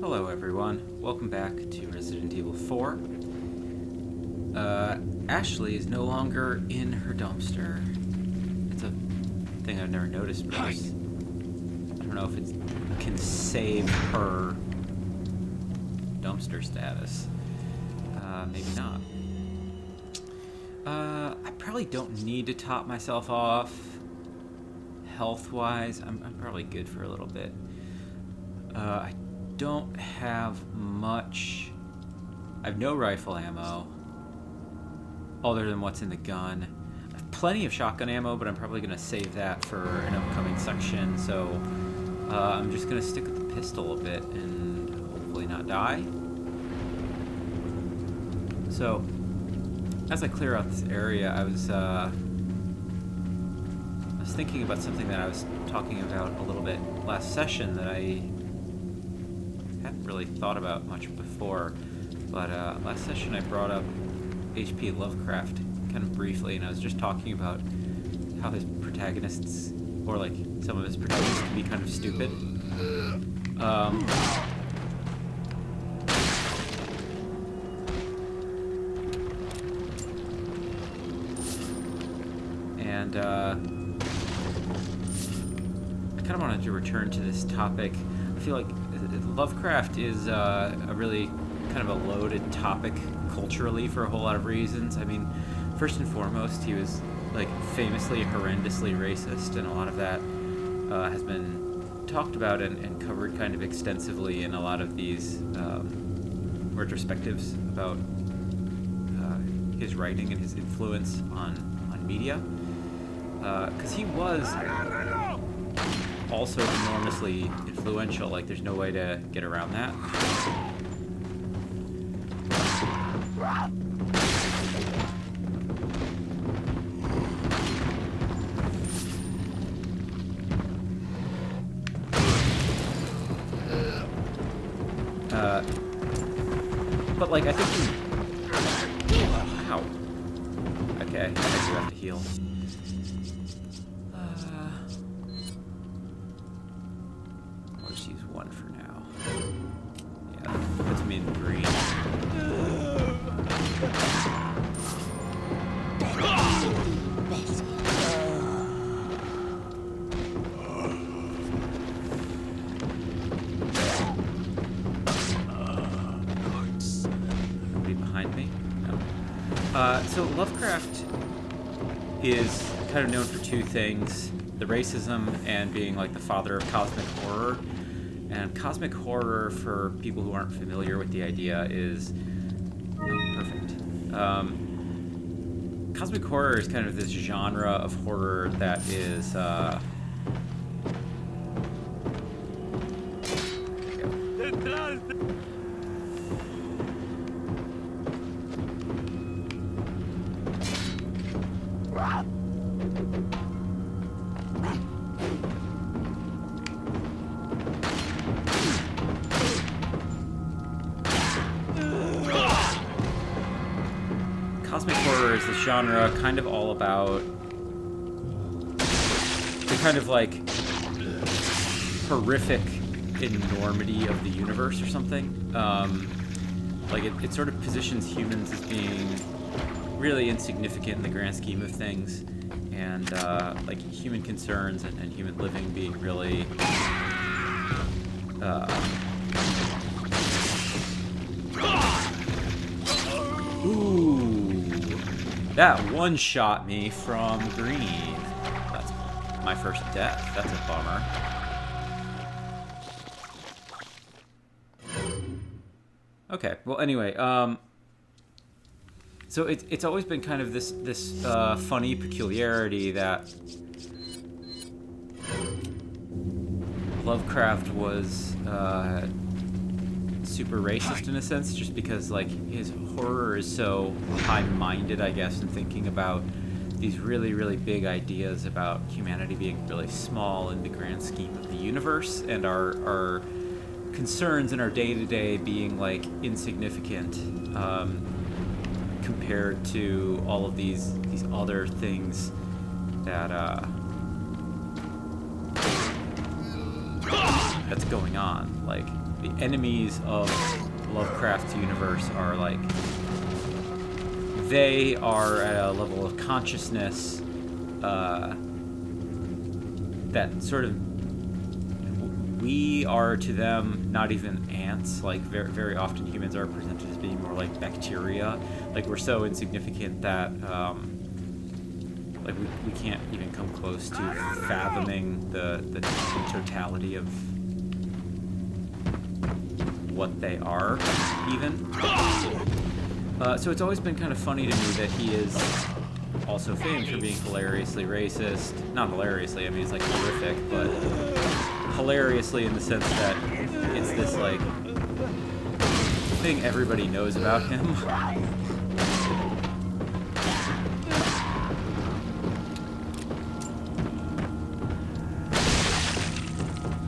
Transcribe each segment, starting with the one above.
Hello everyone, welcome back to Resident Evil 4. Ashley is no longer in her dumpster. It's a thing I've never noticed, but I don't know if it can save her dumpster status. Maybe not. I probably don't need to top myself off health-wise. I'm probably good for a little bit. I don't have much. I have no rifle ammo other than what's in the gun. I have plenty of shotgun ammo, but I'm probably going to save that for an upcoming section, so I'm just going to stick with the pistol a bit and hopefully not die. So as I clear out this area, I was thinking about something that I was talking about a little bit last session that I hadn't really thought about much before, but last session I brought up H.P. Lovecraft kind of briefly, and I was just talking about how his protagonists, or like some of his protagonists, can be kind of stupid. And I kind of wanted to return to this topic. I feel like Lovecraft is a really kind of a loaded topic culturally for a whole lot of reasons. I mean, first and foremost, he was like famously horrendously racist, and a lot of that has been talked about and covered kind of extensively in a lot of these retrospectives about his writing and his influence on media. Because he was also enormously influential, like there's no way to get around that. But like I think ow. Okay, I do have to heal. So Lovecraft is kind of known for two things: the racism and being like the father of cosmic horror. And cosmic horror, for people who aren't familiar with the idea, is perfect. Cosmic horror is kind of this genre of horror that is cosmic horror is this genre kind of all about the kind of like horrific enormity of the universe or something. Like it sort of positions humans as being really insignificant in the grand scheme of things, and like human concerns and human living being really ooh. That one shot me from green. That's my first death. That's a bummer. Okay, well anyway, so it's always been kind of this funny peculiarity that Lovecraft was super racist in a sense, just because like his horror is so high-minded, I guess, in thinking about these really, really big ideas about humanity being really small in the grand scheme of the universe, and our concerns in our day-to-day being like insignificant compared to all of these other things that that's going on. Like the enemies of Lovecraft's universe are like, they are at a level of consciousness that sort of, we are to them not even ants. Like very, very often humans are presented as being more like bacteria. Like we're so insignificant that like we can't even come close to fathoming the totality of what they are, even. So it's always been kind of funny to me that he is also famed for being hilariously racist. Not hilariously, I mean, he's like horrific, but hilariously in the sense that it's this like thing everybody knows about him.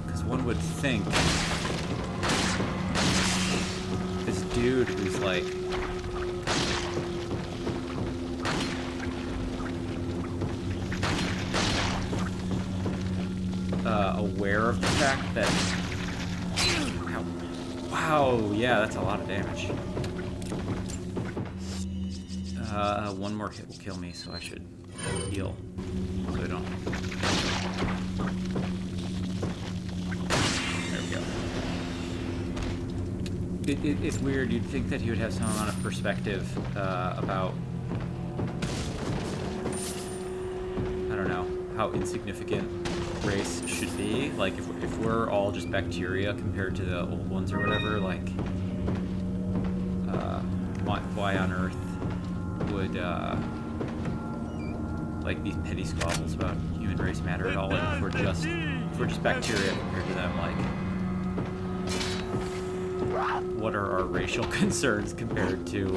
Because one would think this dude who's like aware of the fact that... Wow, yeah, that's a lot of damage. One more hit will kill me, so I should heal. So I don't... There we go. It's weird, you'd think that he would have some amount of perspective about... I don't know, how insignificant race should be. Like if we're all just bacteria compared to the old ones or whatever, like why on earth would like these petty squabbles about human race matter at all? Like if we're just bacteria compared to them, like what are our racial concerns compared to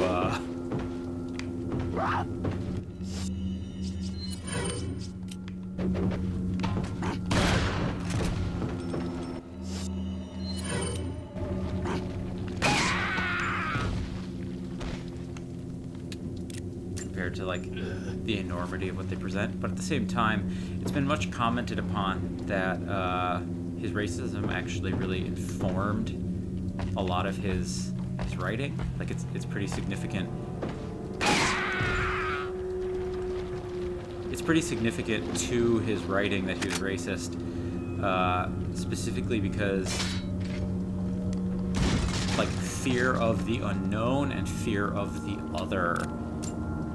to like the enormity of what they present. But at the same time, it's been much commented upon that his racism actually really informed a lot of his writing. Like it's pretty significant. It's pretty significant to his writing that he was racist, specifically because like fear of the unknown and fear of the other,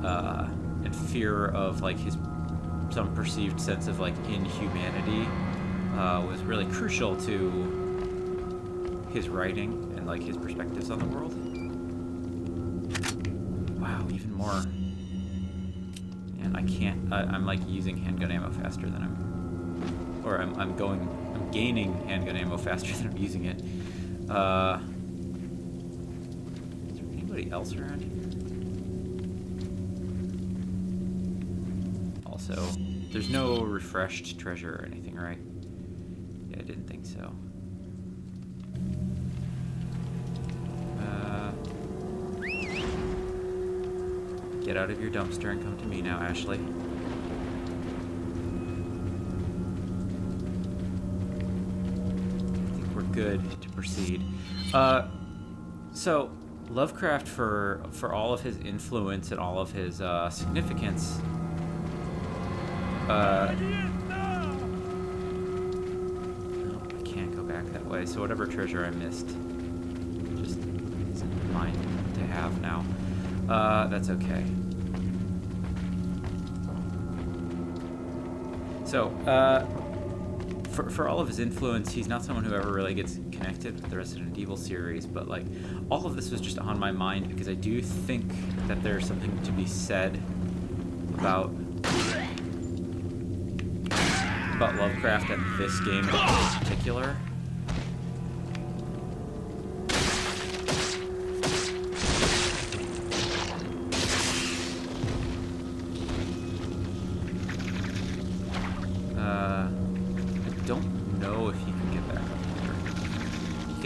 and fear of like some perceived sense of like inhumanity was really crucial to his writing and like his perspectives on the world. Wow, even more. And I can't. I'm like using handgun ammo faster than I'm gaining handgun ammo faster than I'm using it. Is there anybody else around here? Also, there's no refreshed treasure or anything, right? Yeah, I didn't think so. Get out of your dumpster and come to me now, Ashley. I think we're good to proceed. So Lovecraft, for all of his influence and all of his significance, no, I can't go back that way. So whatever treasure I missed, just isn't mine to have now. That's okay. So, for all of his influence, he's not someone who ever really gets connected with the Resident Evil series, but like, all of this was just on my mind because I do think that there's something to be said about Lovecraft and this game in particular.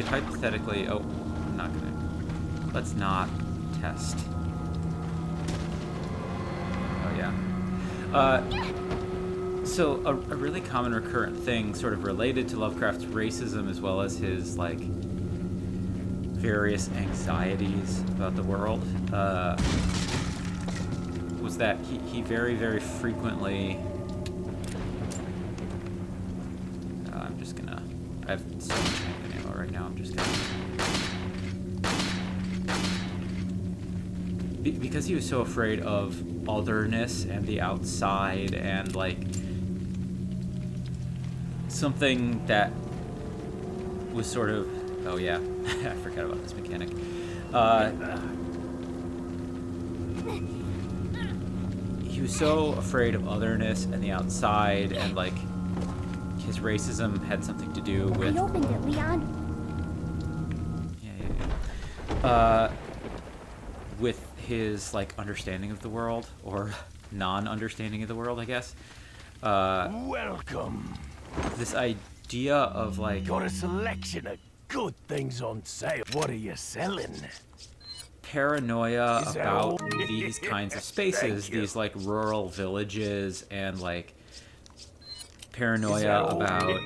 Hypothetically, oh, I'm not gonna, let's not test. Oh yeah. So a really common recurrent thing sort of related to Lovecraft's racism as well as his like various anxieties about the world was that he very, very frequently... I'm just gonna... I have so much handgun ammo right now, I'm just gonna... Because he was so afraid of otherness and the outside and, like, something that was sort of... Oh, yeah. I forgot about this mechanic. He was so afraid of otherness and the outside, and, like, his racism had something to do with... I opened it, Leon. Yeah. With his, like, understanding of the world, or non-understanding of the world, I guess. Welcome. This idea of, like... Got a selection of good things on sale. What are you selling? Paranoia Is that about all? these kinds of spaces, Thank you. these, like, rural villages, and, like, Is paranoia that all? about...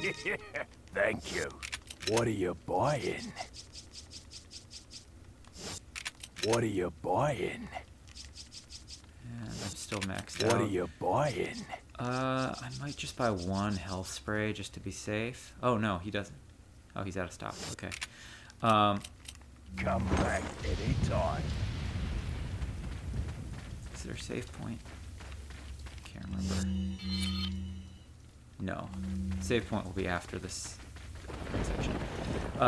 Thank you. What are you buying? What are you buying? And I'm still maxed What out. are you buying? I might just buy one health spray just to be safe. Oh, no, he doesn't. Oh, he's out of stock. Okay. Come back anytime. Is there a save point? Can't remember. No. Save point will be after this section.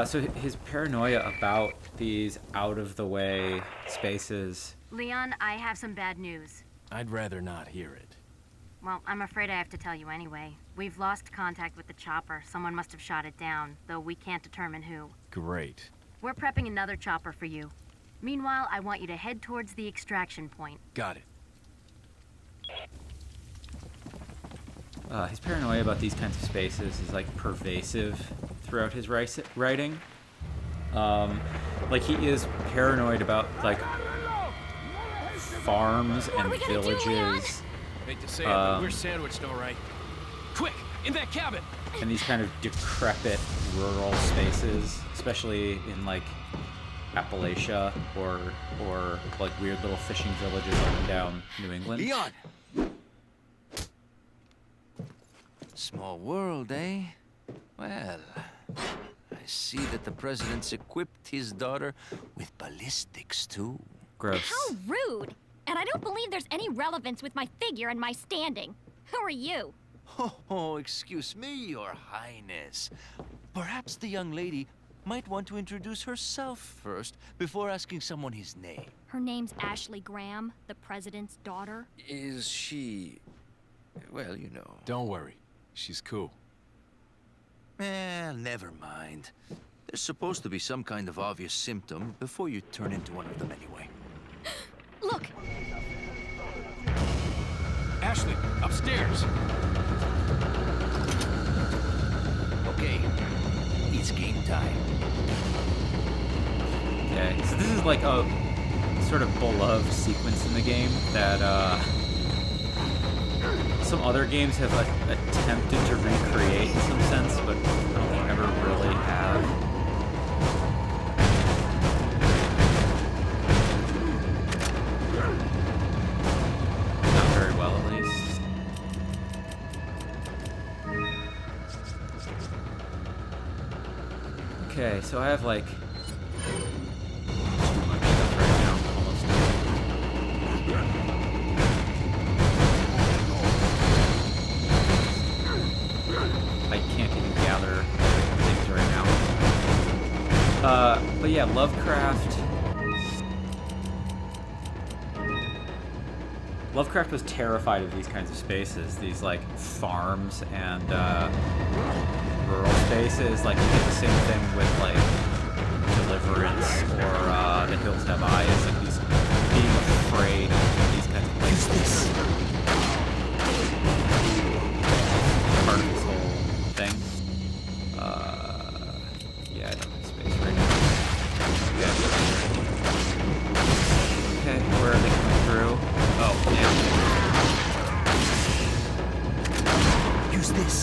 So his paranoia about these out-of-the-way spaces... Leon, I have some bad news. I'd rather not hear it. Well, I'm afraid I have to tell you anyway. We've lost contact with the chopper. Someone must have shot it down, though we can't determine who. Great. We're prepping another chopper for you. Meanwhile, I want you to head towards the extraction point. Got it. His paranoia about these kinds of spaces is, like, pervasive throughout his writing. Like, he is paranoid about, like, farms and we gonna do, Leon? villages. Hate to say it, but we're sandwiched all right. Quick, in that cabin! And these kind of decrepit rural spaces, especially in, like, Appalachia or like weird little fishing villages up and down New England. Leon! Small world, eh? Well, I see that the president's equipped his daughter with ballistics, too. Gross. How rude! And I don't believe there's any relevance with my figure and my standing. Who are you? Oh, excuse me, Your Highness. Perhaps the young lady might want to introduce herself first before asking someone his name. Her name's Ashley Graham, the president's daughter. Is she... well, you know. Don't worry. She's cool. Never mind. There's supposed to be some kind of obvious symptom before you turn into one of them anyway. Look! Ashley, upstairs! Okay, it's game time. Okay, so this is like a sort of beloved sequence in the game that some other games have attempted to recreate in some sense, but I don't think ever really have. Not very well, at least. Okay, so I have like too much stuff right now, almost. I can't even gather things right now. But yeah, Lovecraft was terrified of these kinds of spaces, these like farms and rural spaces. Like, you get the same thing with like Deliverance or The Hills Have Eyes, like these being afraid of these kinds of places. Part of this whole thing. Yeah, I don't have space right now. Okay, where are they coming through? Oh, yeah. Use this.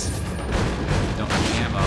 Don't need ammo.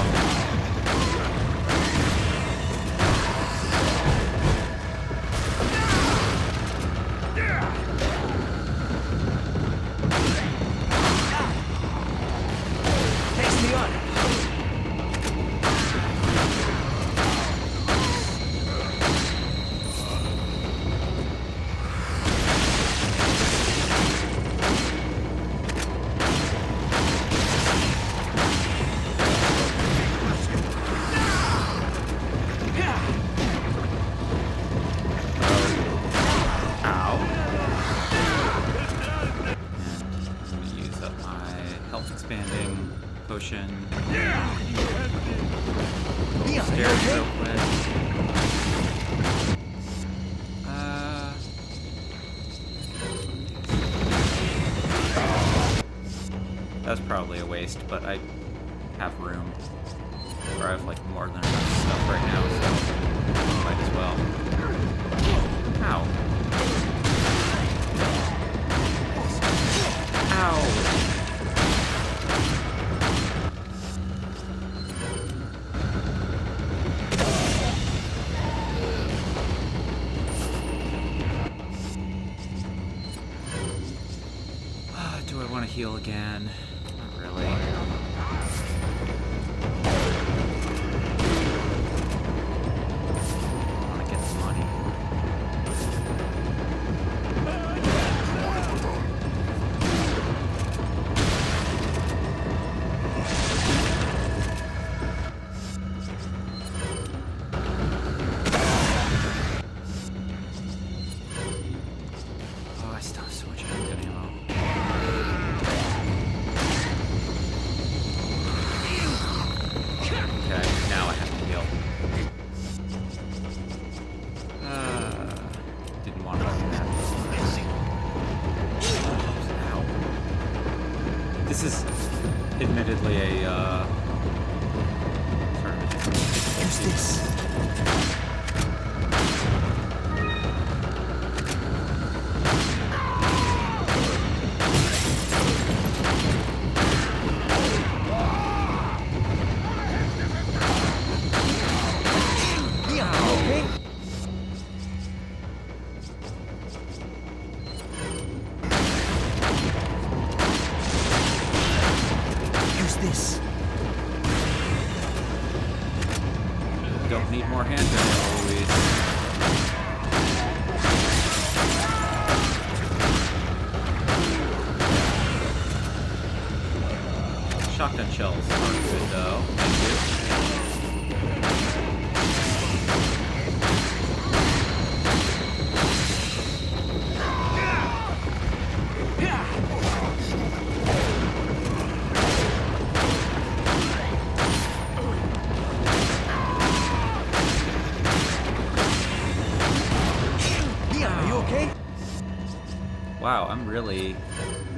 Potion. Stairs real quick. That's probably a waste, but I have room. Or I have like more than enough stuff right now, so might as well. Ow. Ow. Heal again. Not really. I want to get some money. Oh, I still have so much handgun ammo. Didn't want to do that. Ow. This is admittedly a sort of a different. Who's this? Don't need more handgun always. Shotgun shells are good though. Thank you. Wow, I'm really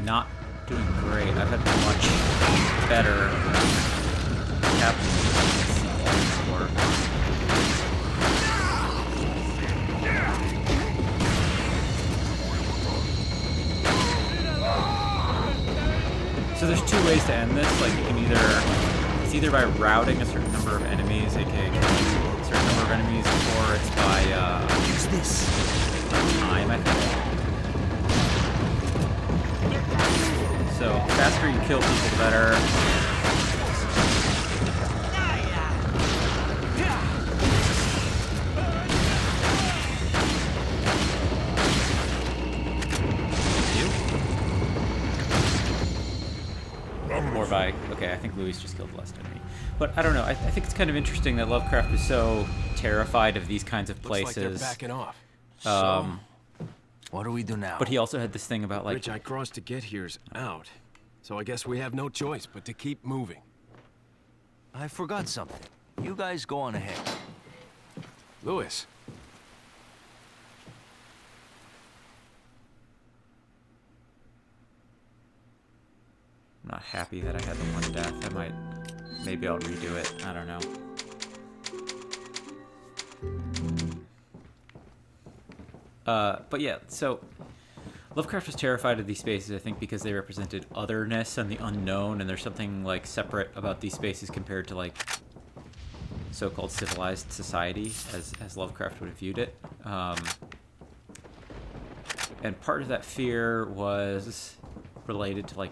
not doing great. I've had much better Capcom before. So there's two ways to end this. Like you can it's either by routing a certain number of enemies, aka killing a certain number of enemies, or it's by Who's this? time, I think. So, the faster you kill people, the better. Or by, okay, I think Louis just killed the last enemy. But I don't know, I think it's kind of interesting that Lovecraft is so terrified of these kinds of places. Looks like they're backing off. What do we do now? But he also had this thing about, like... The bridge I crossed to get here's out. So I guess we have no choice but to keep moving. I forgot something. You guys go on ahead. Louis. I'm not happy that I had the one death. Maybe I'll redo it. I don't know. But yeah, so Lovecraft was terrified of these spaces, I think, because they represented otherness and the unknown, and there's something like separate about these spaces compared to like so-called civilized society, as Lovecraft would have viewed it. And part of that fear was related to like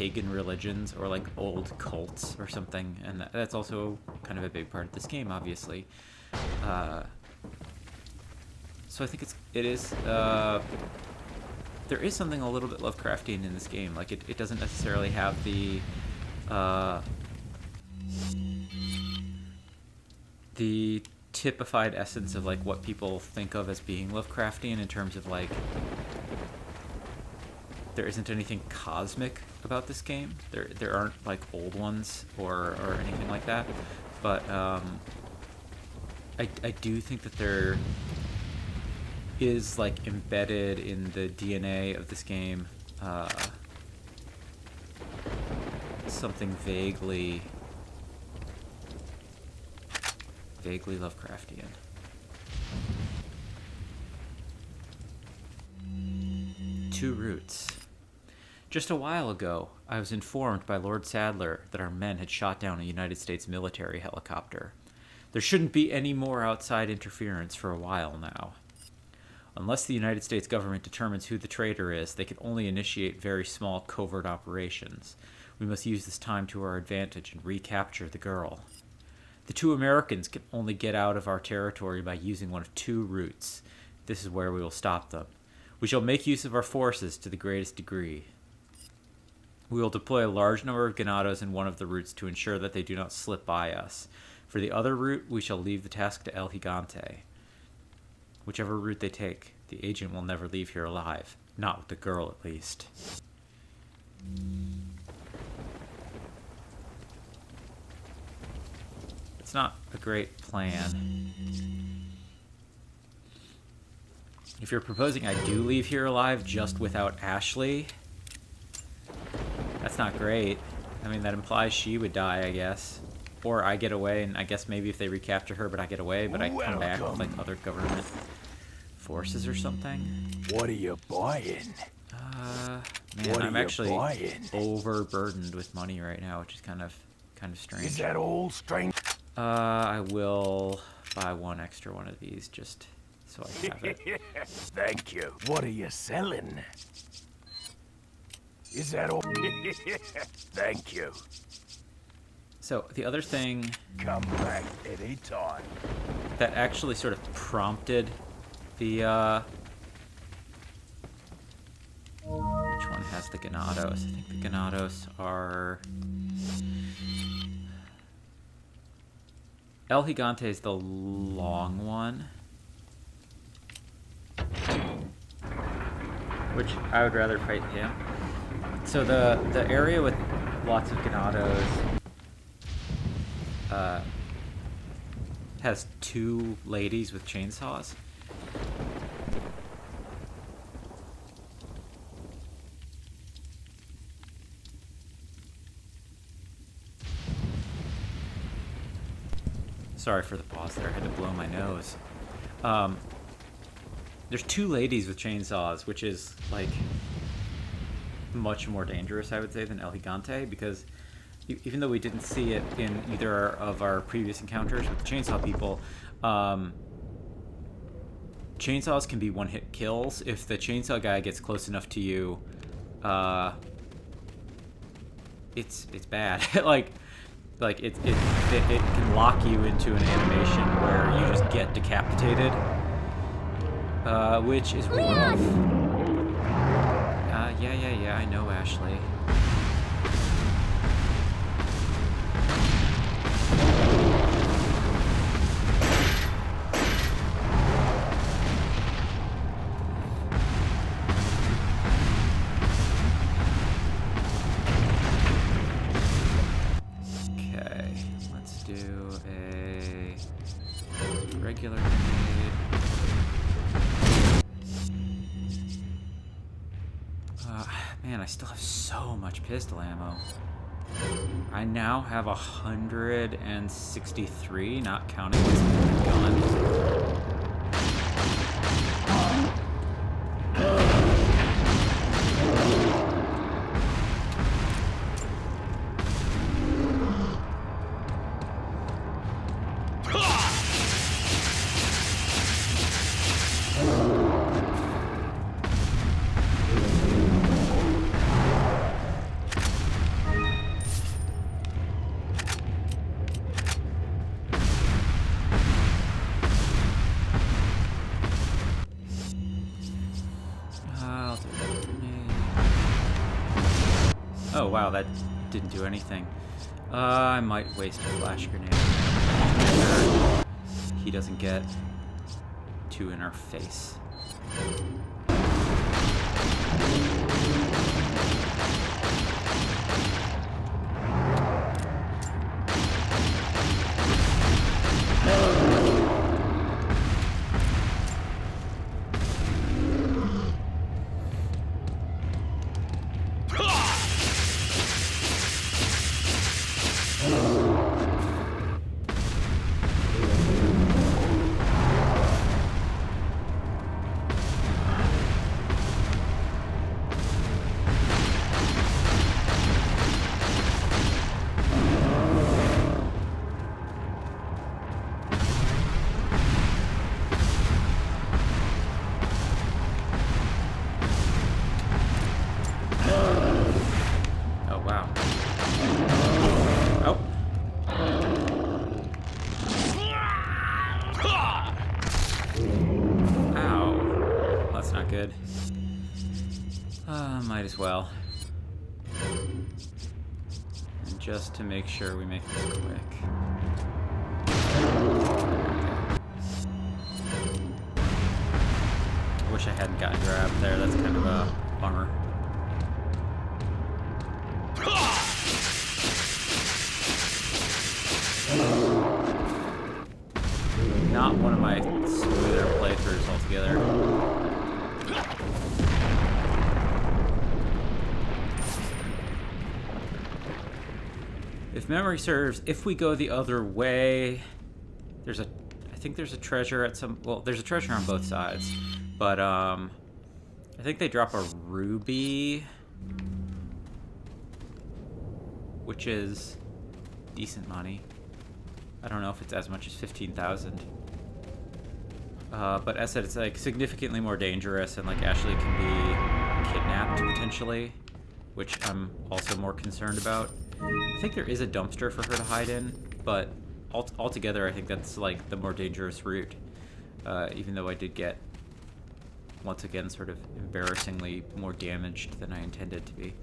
pagan religions or like old cults or something, and that's also kind of a big part of this game, obviously. So I think it is there is something a little bit Lovecraftian in this game. Like it doesn't necessarily have the typified essence of like what people think of as being Lovecraftian in terms of like there isn't anything cosmic about this game. There aren't like old ones or anything like that. But I do think that there is like embedded in the DNA of this game something vaguely Lovecraftian. Two roots. Just a while ago, I was informed by Lord Sadler that our men had shot down a United States military helicopter. There shouldn't be any more outside interference for a while now. Unless the United States government determines who the traitor is, they can only initiate very small covert operations. We must use this time to our advantage and recapture the girl. The two Americans can only get out of our territory by using one of two routes. This is where we will stop them. We shall make use of our forces to the greatest degree. We will deploy a large number of ganados in one of the routes to ensure that they do not slip by us. For the other route, we shall leave the task to El Gigante. Whichever route they take, the agent will never leave here alive. Not with the girl, at least. It's not a great plan. If you're proposing I do leave here alive just without Ashley, that's not great. I mean, that implies she would die, I guess. Or I get away, and I guess maybe if they recapture her, but I get away, but I come back with like other government forces or something. What are you buying? Man, I'm actually overburdened with money right now, which is kind of strange. Is that all, strange? I will buy one extra one of these just so I have it. Thank you. What are you selling? Is that all? Thank you. So the other thing Come back anytime. that actually sort of prompted the which one has the ganados? I think the ganados are El Gigante is the long one, which I would rather fight him. So the area with lots of ganados has two ladies with chainsaws. Sorry for the pause there, I had to blow my nose. There's two ladies with chainsaws, which is like much more dangerous, I would say, than El Gigante, because even though we didn't see it in either of our previous encounters with the chainsaw people, chainsaws can be one-hit kills. If the chainsaw guy gets close enough to you, it's bad. like it can lock you into an animation where you just get decapitated, which is rough. Yeah, I know, Ashley. Okay, let's do a regular grenade. Man, I still have so much pistol ammo. I now have 163, not counting what's in the gun. Oh, wow, that didn't do anything. I might waste a flash grenade. He doesn't get too in our face. Might as well. And just to make sure we make this quick. I wish I hadn't gotten grabbed there. That's kind of a bummer. Not one of my smoother playthroughs altogether. If memory serves, if we go the other way, I think there's a treasure at some, well, there's a treasure on both sides, but I think they drop a ruby, which is decent money. I don't know if it's as much as 15,000. But as I said, it's like significantly more dangerous, and like Ashley can be kidnapped potentially, which I'm also more concerned about. I think there is a dumpster for her to hide in, but altogether I think that's like the more dangerous route, even though I did get, once again, sort of embarrassingly more damaged than I intended to be.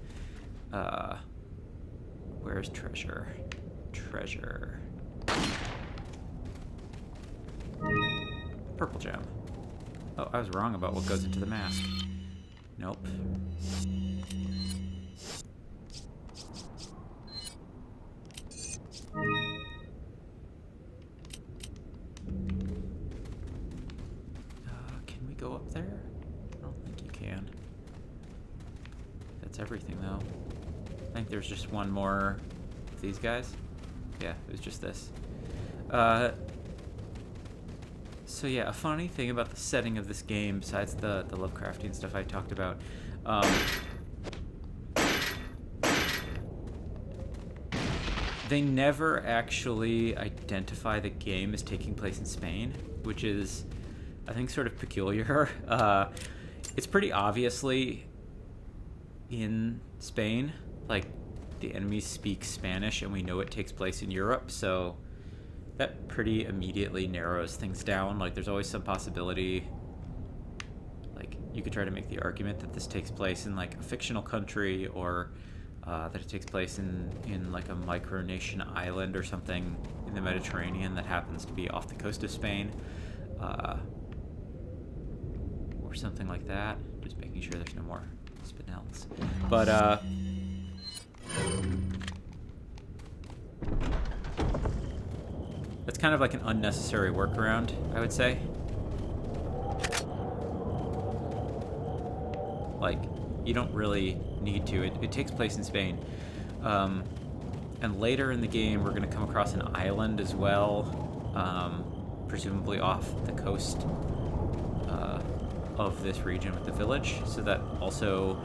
Where's treasure? Treasure. Purple gem. Oh, I was wrong about what goes into the mask. Nope. Can we go up there? I don't think you can. That's everything, though. I think there's just one more of these guys. Yeah, it was just this. So yeah, a funny thing about the setting of this game, besides the Lovecraftian stuff I talked about, they never actually identify the game as taking place in Spain, which is, I think, sort of peculiar. It's pretty obviously in Spain. Like, the enemies speak Spanish, and we know it takes place in Europe, so that pretty immediately narrows things down. Like, there's always some possibility, like, you could try to make the argument that this takes place in, like, a fictional country, or that it takes place in like a micronation island or something in the Mediterranean that happens to be off the coast of Spain, or something like that. Just making sure there's no more spinels. But that's kind of like an unnecessary workaround, I would say. Like, you don't really need to. It takes place in Spain. And later in the game, we're going to come across an island as well, presumably off the coast of this region with the village. So that also,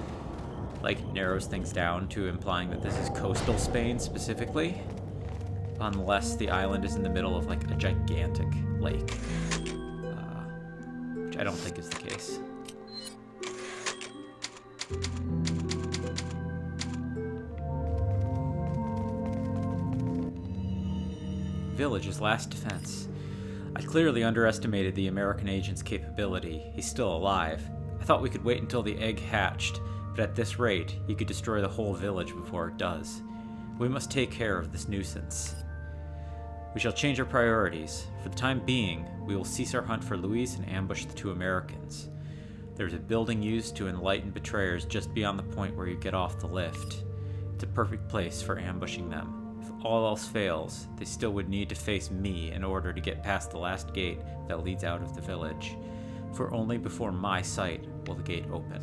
like, narrows things down to implying that this is coastal Spain specifically, unless the island is in the middle of, like, a gigantic lake, which I don't think is the case. Village's last defense. I clearly underestimated the American agent's capability. He's still alive. I thought we could wait until the egg hatched, but at this rate, he could destroy the whole village before it does. We must take care of this nuisance. We shall change our priorities. For the time being, we will cease our hunt for Luis and ambush the 2 Americans. There's a building used to enlighten betrayers just beyond the point where you get off the lift. It's a perfect place for ambushing them. If all else fails, they still would need to face me in order to get past the last gate that leads out of the village. For only before my sight will the gate open.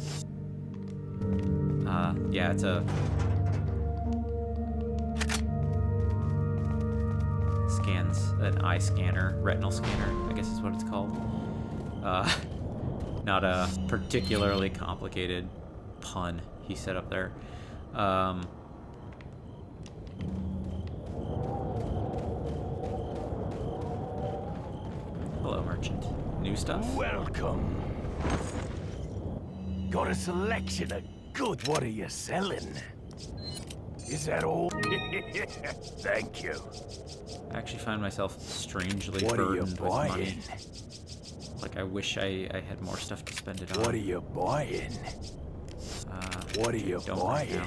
Yeah, it's a... scans, an eye scanner, retinal scanner, I guess is what it's called. Not a particularly complicated pun he set up there. Hello, merchant. New stuff? Welcome. Got a selection of good. What are you selling? Is that all? Thank you. I actually find myself strangely What are you burdened with money. buying? Like, I wish I had more stuff to spend it on. What are you buying? What are you Don't right buying? now.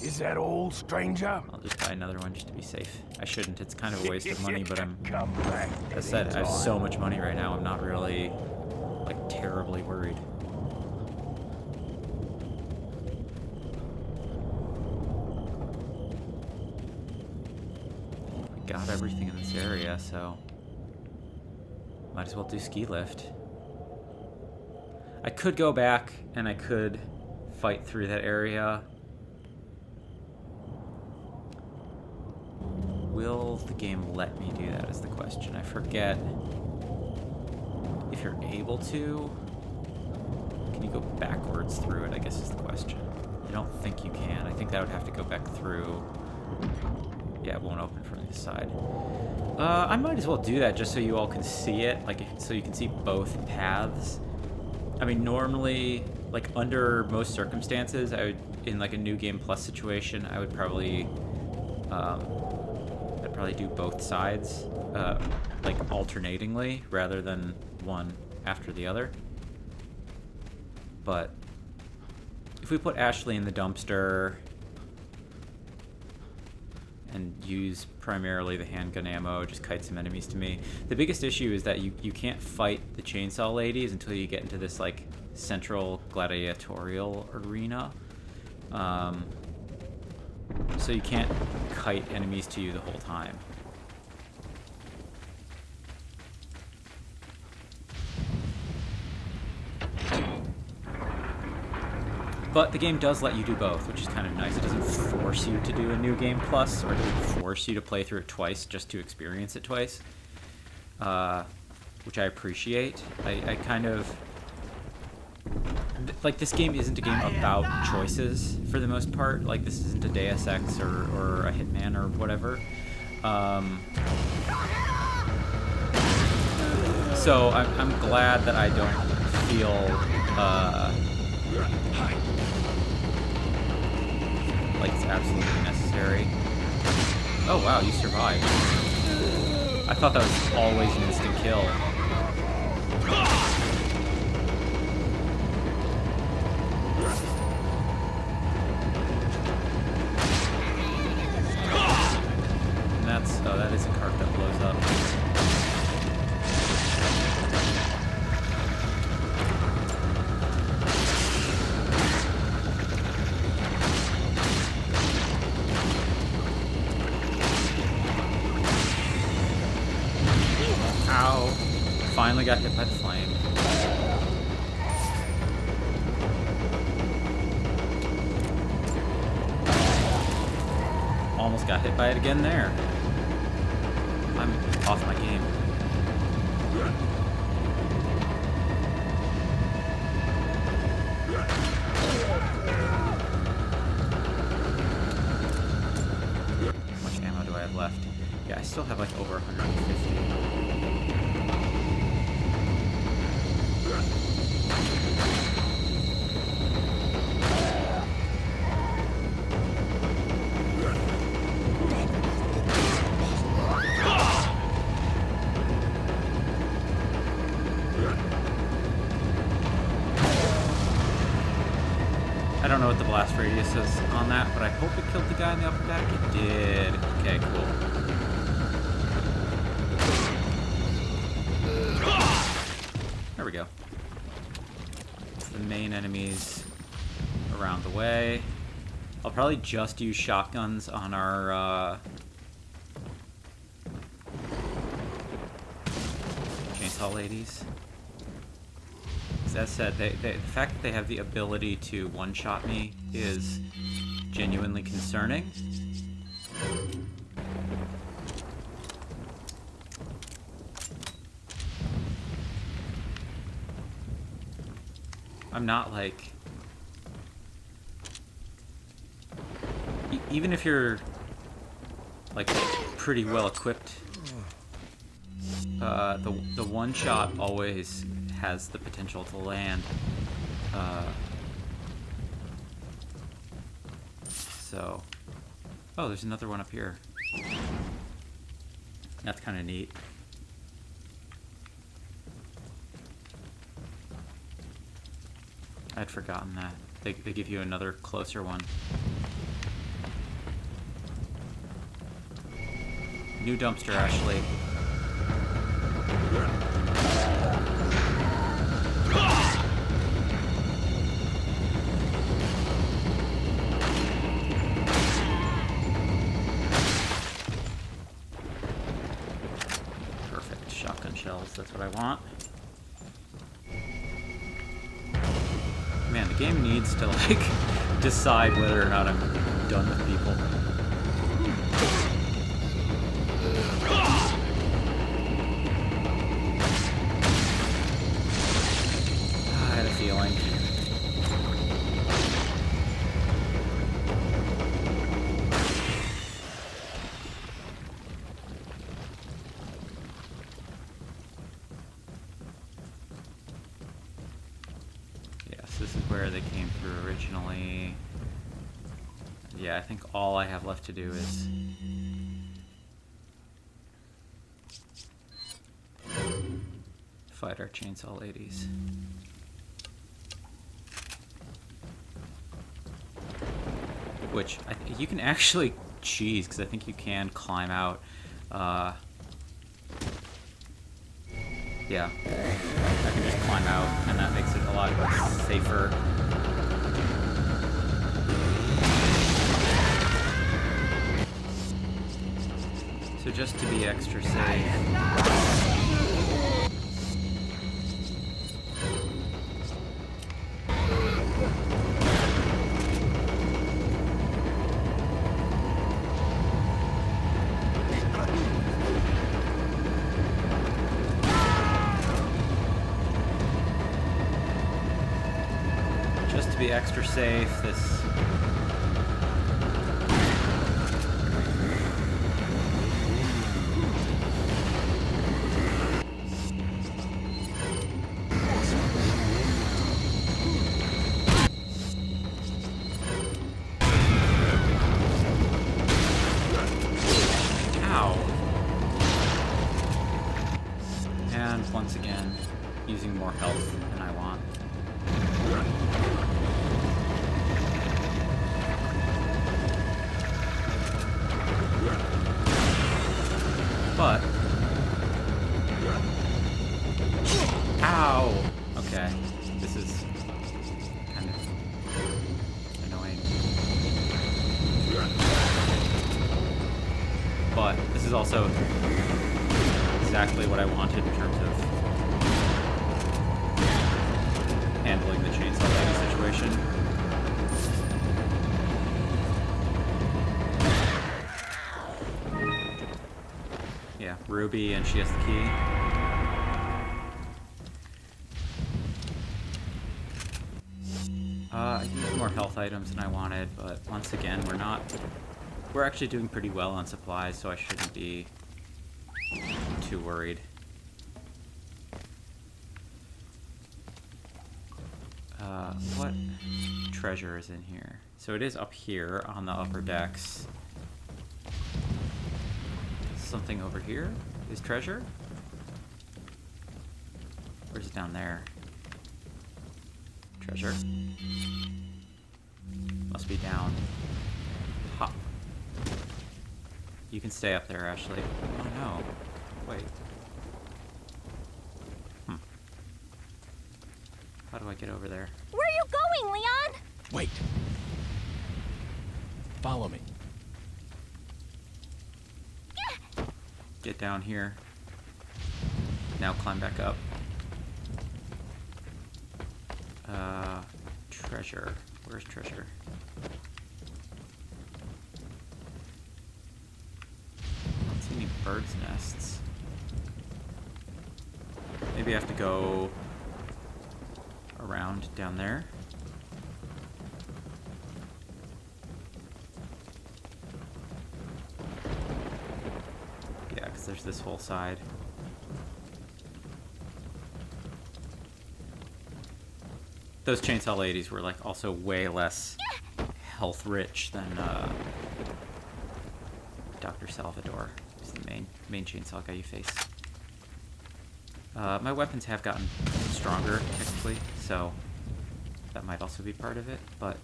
Is that all, stranger? I'll just buy another one just to be safe. I shouldn't. It's kind of a waste of money, but I'm... Come back. As I said, I have so much money right now, I'm not really, like, terribly worried. I got everything in this area, so... might as well do ski lift. I could go back, and I could fight through that area. Will the game let me do that is the question. I forget if you're able to. Can you go backwards through it, I guess is the question. I don't think you can. I think that would have to go back through. Yeah, it won't open from the side. I might as well do that just so you all can see it, like so you can see both paths. I mean, normally, like under most circumstances, I would, in like a New Game Plus situation, I would probably do both sides, like alternatingly, rather than one after the other. But if we put Ashley in the dumpster and use primarily the handgun ammo, just kite some enemies to me. The biggest issue is that you can't fight the chainsaw ladies until you get into this like central gladiatorial arena. So you can't kite enemies to you the whole time. But the game does let you do both, which is kind of nice. It doesn't force you to do a New Game Plus, or it doesn't force you to play through it twice just to experience it twice, which I appreciate. I kind of... like, this game isn't a game about choices, for the most part. Like, this isn't a Deus Ex or a Hitman or whatever. So I'm glad that I don't feel... like it's absolutely necessary. Oh wow, you survived. I thought that was always an instant kill. And that's, oh, that is a cart that blows up. Finally got hit by the flame. Almost got hit by it again there. I'm off my game. How much ammo do I have left? Yeah, I still have like over 150. radiuses on that, but I hope it killed the guy in the upper deck. It did. Okay, cool. There we go. The main enemies around the way. I'll probably just use shotguns on our chainsaw ladies. As that said, the fact that they have the ability to one-shot me is genuinely concerning. I'm not like... even if you're like pretty well equipped, the one shot always has the potential to land. So, oh, there's another one up here. That's kind of neat. I'd forgotten that. They give you another closer one. New dumpster, Ashley. Perfect. Shotgun shells, that's what I want. Man, the game needs to, like, decide whether or not I'm done with people. I had a feeling. This is where they came through originally. Yeah, I think all I have left to do is fight our chainsaw ladies. Which, you can actually cheese, because I think you can climb out. Yeah, I can just climb out, and that makes it a lot safer. So just to be extra safe. Just to be extra safe, this... Ow. And once again, using more health than I want. But... Ow! Okay, this is kind of annoying. But this is also exactly what I wanted in terms of handling the chainsaw lady situation. Yeah, Ruby, and she has the key. I used more health items than I wanted, but once again, we're actually doing pretty well on supplies, so I shouldn't be too worried. What treasure is in here? So it is up here on the upper decks. Something over here is treasure? Or is it down there? Treasure. Must be down. Hop. You can stay up there, Ashley. Oh no. Wait. How do I get over there? Where are you going, Leon? Wait. Follow me. Get down here. Now climb back up. Treasure. Where's treasure? I don't see any bird's nests. Maybe I have to go around down there. Yeah, because there's this whole side. Those chainsaw ladies were like also way less health rich than Dr. Salvador, who's the main chainsaw guy you face. My weapons have gotten stronger technically, so that might also be part of it, but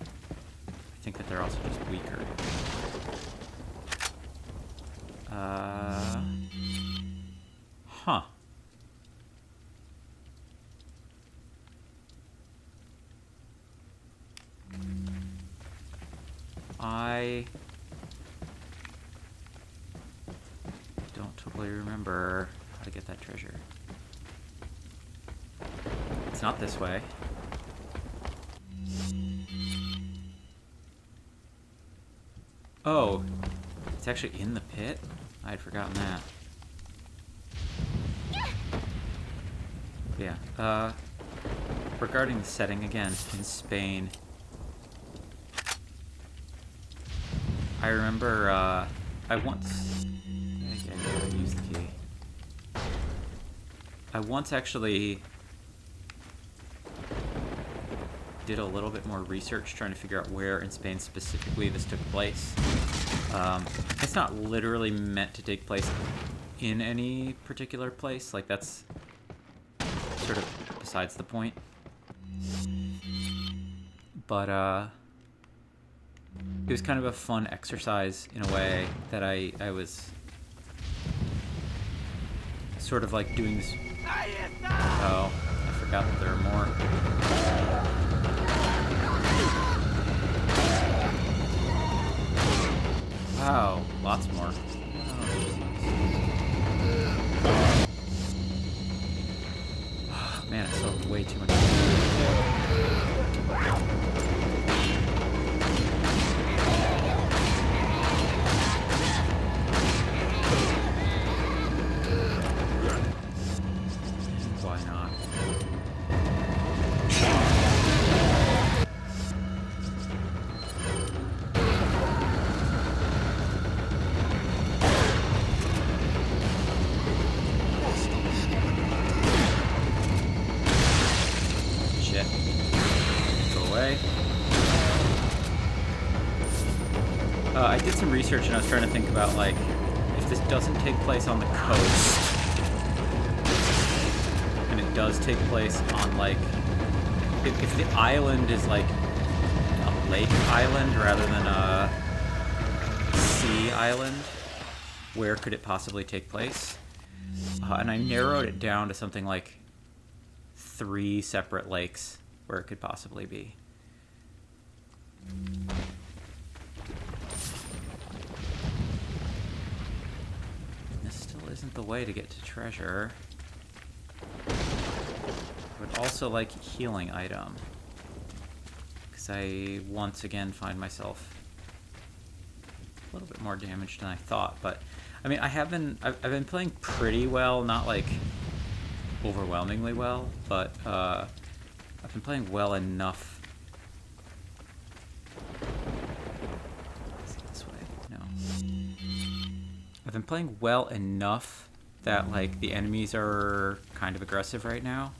I think that they're also just weaker. Huh. I don't totally remember how to get that treasure. It's not this way. Oh, it's actually in the pit? I had forgotten that. Yeah, regarding the setting again, in Spain, I remember, I once... I used the key. I once actually did a little bit more research trying to figure out where in Spain specifically this took place. It's not literally meant to take place in any particular place, like that's sort of besides the point. But it was kind of a fun exercise in a way that I was sort of like doing this. Oh, I forgot that there are more. Wow, lots more. Oh, man, it's still way too much. Why not? Shit. Go away. I did some research and I was trying to think about, like, if this doesn't take place on the coast, and it does take place on, like, if the island is, like, a lake island rather than a sea island, where could it possibly take place? And I narrowed it down to something like 3 separate lakes where it could possibly be. This still isn't the way to get to treasure. I would also like a healing item, because I once again find myself a little bit more damaged than I thought. But I mean, I've been playing pretty well, not like overwhelmingly well, but I've been playing well enough. Is it this way? No. I've been playing well enough that, like, the enemies are kind of aggressive right now.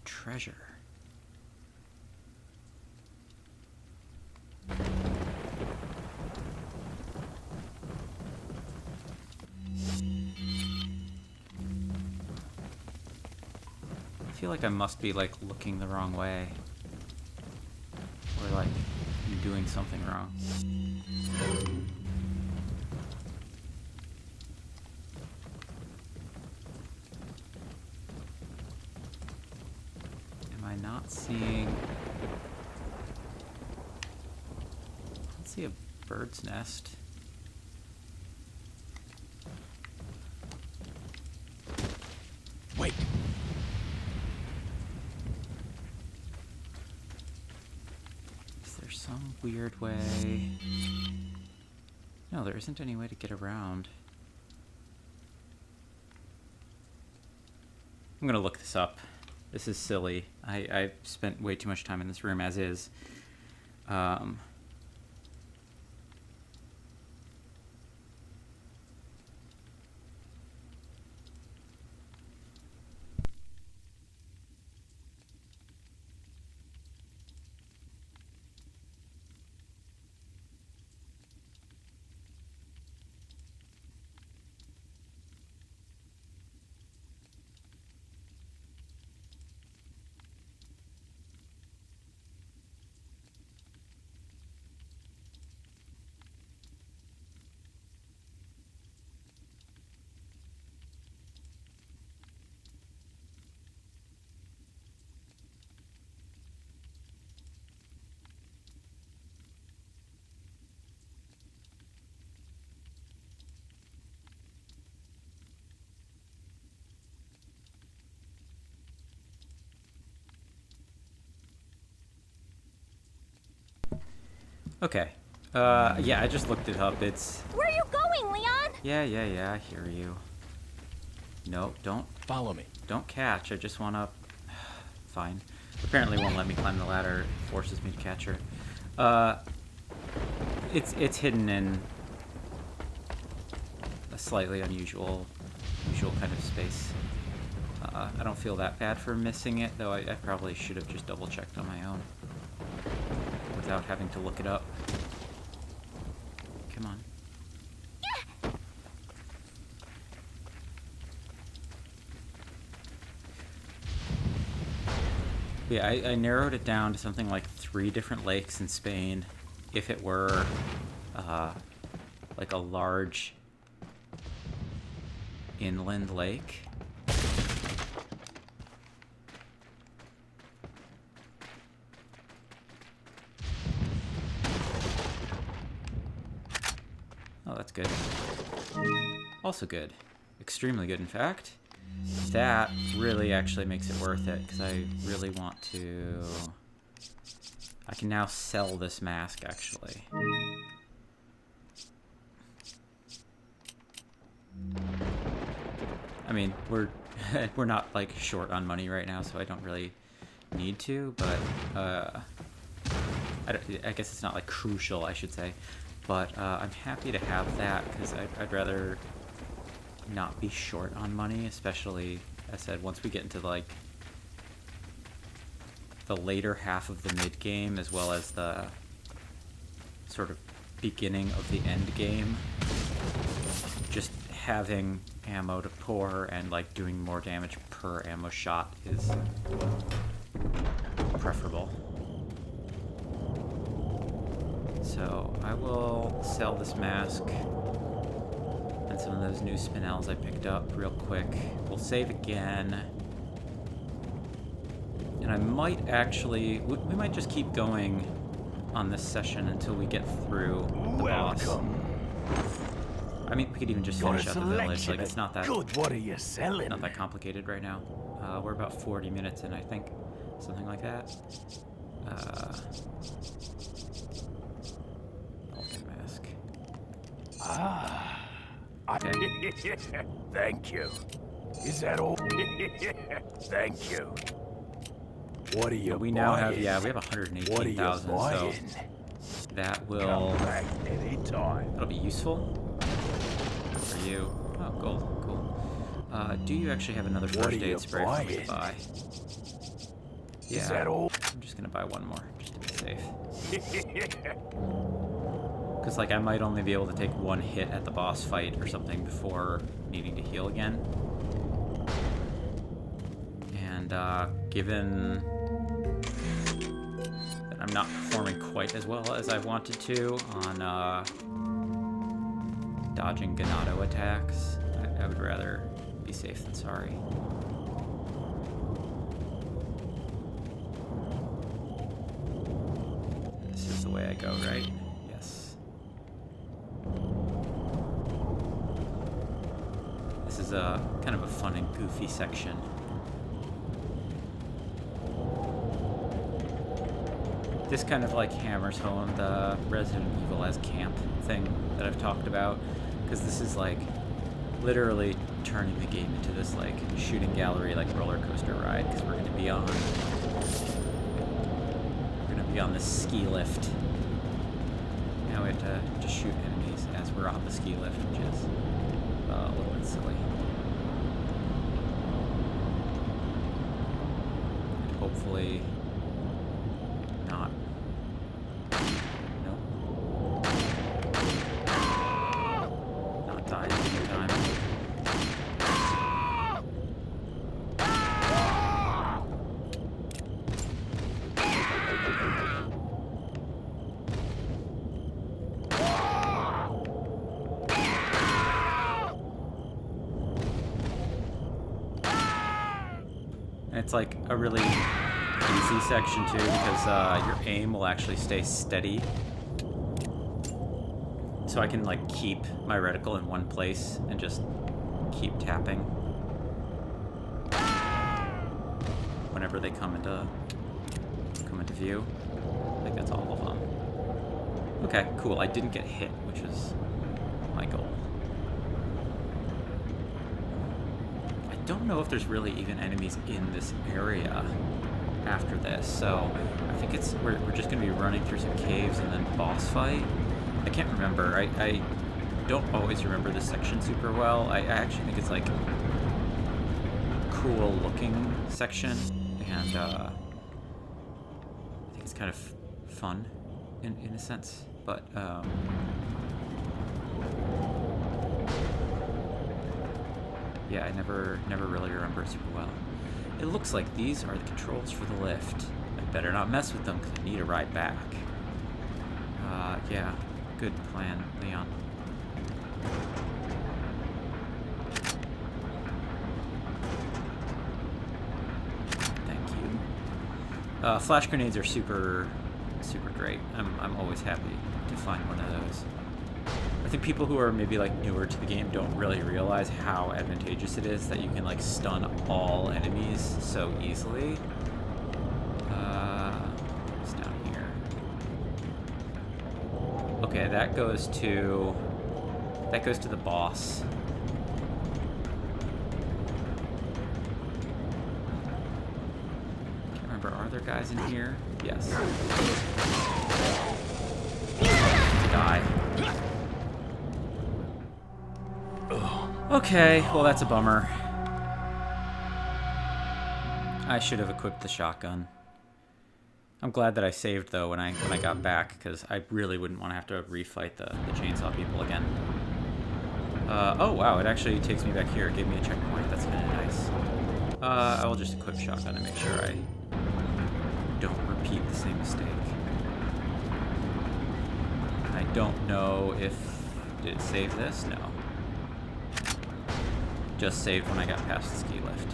Treasure. I feel like I must be, like, looking the wrong way. Or, like, doing something wrong. Am I not seeing... I don't see a bird's nest. Wait. Is there some weird way? No, there isn't any way to get around. I'm gonna look this up. This is silly. I spent way too much time in this room as is. Okay. Yeah, I just looked it up. It's... Where are you going, Leon? Yeah, I hear you. No, don't Follow me. catch. I just wanna... Fine. Apparently won't let me climb the ladder. It forces me to catch her. It's hidden in a slightly unusual kind of space. I don't feel that bad for missing it, though I probably should have just double-checked on my own. Without having to look it up. Come on. Yeah, I narrowed it down to something like 3 different lakes in Spain. If it were, like a large inland lake. Oh, that's good. Also good. Extremely good, in fact. That really actually makes it worth it, because I really want to... I can now sell this mask, actually. I mean, we're not, like, short on money right now, so I don't really need to, but, I guess it's not, like, crucial, I should say. But I'm happy to have that, because I'd rather not be short on money, especially, as I said, once we get into, like, the later half of the mid-game, as well as the sort of beginning of the end game. Just having ammo to pour and, like, doing more damage per ammo shot is preferable. So I will sell this mask and some of those new spinels I picked up real quick. We'll save again. And I might actually... We might just keep going on this session until we get through the boss. I mean, we could even just finish out the village. Like, it's not that... Good, what are you selling? Not that complicated right now. We're about 40 minutes in, I think. Something like that. Mask. Ah. Okay. Thank you. Is that all? Thank you. What are you We now have, buying? yeah, we have What are you 118,000, so buying? that will... Come back anytime. That'll be useful for you. Oh, gold, cool. Do you actually have another What first are you aid spray for me to buying? buy? Yeah, Is that all? I'm just gonna buy one more, just to be safe. Because, like, I might only be able to take one hit at the boss fight or something before needing to heal again. And And given that I'm not performing quite as well as I wanted to on dodging Ganado attacks, I would rather be safe than sorry. This is the way I go, right? Yes. This is a kind of a fun and goofy section. This kind of like hammers home the Resident Evil as camp thing that I've talked about, because this is like literally turning the game into this like shooting gallery, like roller coaster ride, because we're gonna be on this ski lift. Now we have to just shoot enemies as we're on the ski lift, which is a little bit silly. And hopefully not. Nope. Not dying anytime. And it's like a really easy section too, because your aim will actually stay steady. So I can like keep my reticle in one place and just keep tapping whenever they come into view. I think that's all of them. Okay, cool. I didn't get hit, which is my goal. I don't know if there's really even enemies in this area after this, so I think we're just gonna be running through some caves and then boss fight. I can't remember. I don't always remember this section super well. I actually think it's like a cool looking section, and I think it's kind of fun in a sense, but yeah, I never really remember it super well. It looks like these are the controls for the lift. I better not mess with them because I need a ride back. Yeah, good plan, Leon. Thank you. Flash grenades are super great. I'm always happy to find one of those. I think people who are maybe like newer to the game don't really realize how advantageous it is that you can like stun all enemies so easily. What's down here? Okay, that goes to the boss. Can't remember, are there guys in here? Yes. Die. Okay, well that's a bummer. I should have equipped the shotgun. I'm glad that I saved though when I got back, because I really wouldn't want to have to refight the chainsaw people again. Oh wow, it actually takes me back here. It gave me a checkpoint. That's kind of nice. I will just equip shotgun to make sure I don't repeat the same mistake. I don't know if... Did it save this? No. Just saved when I got past the ski lift.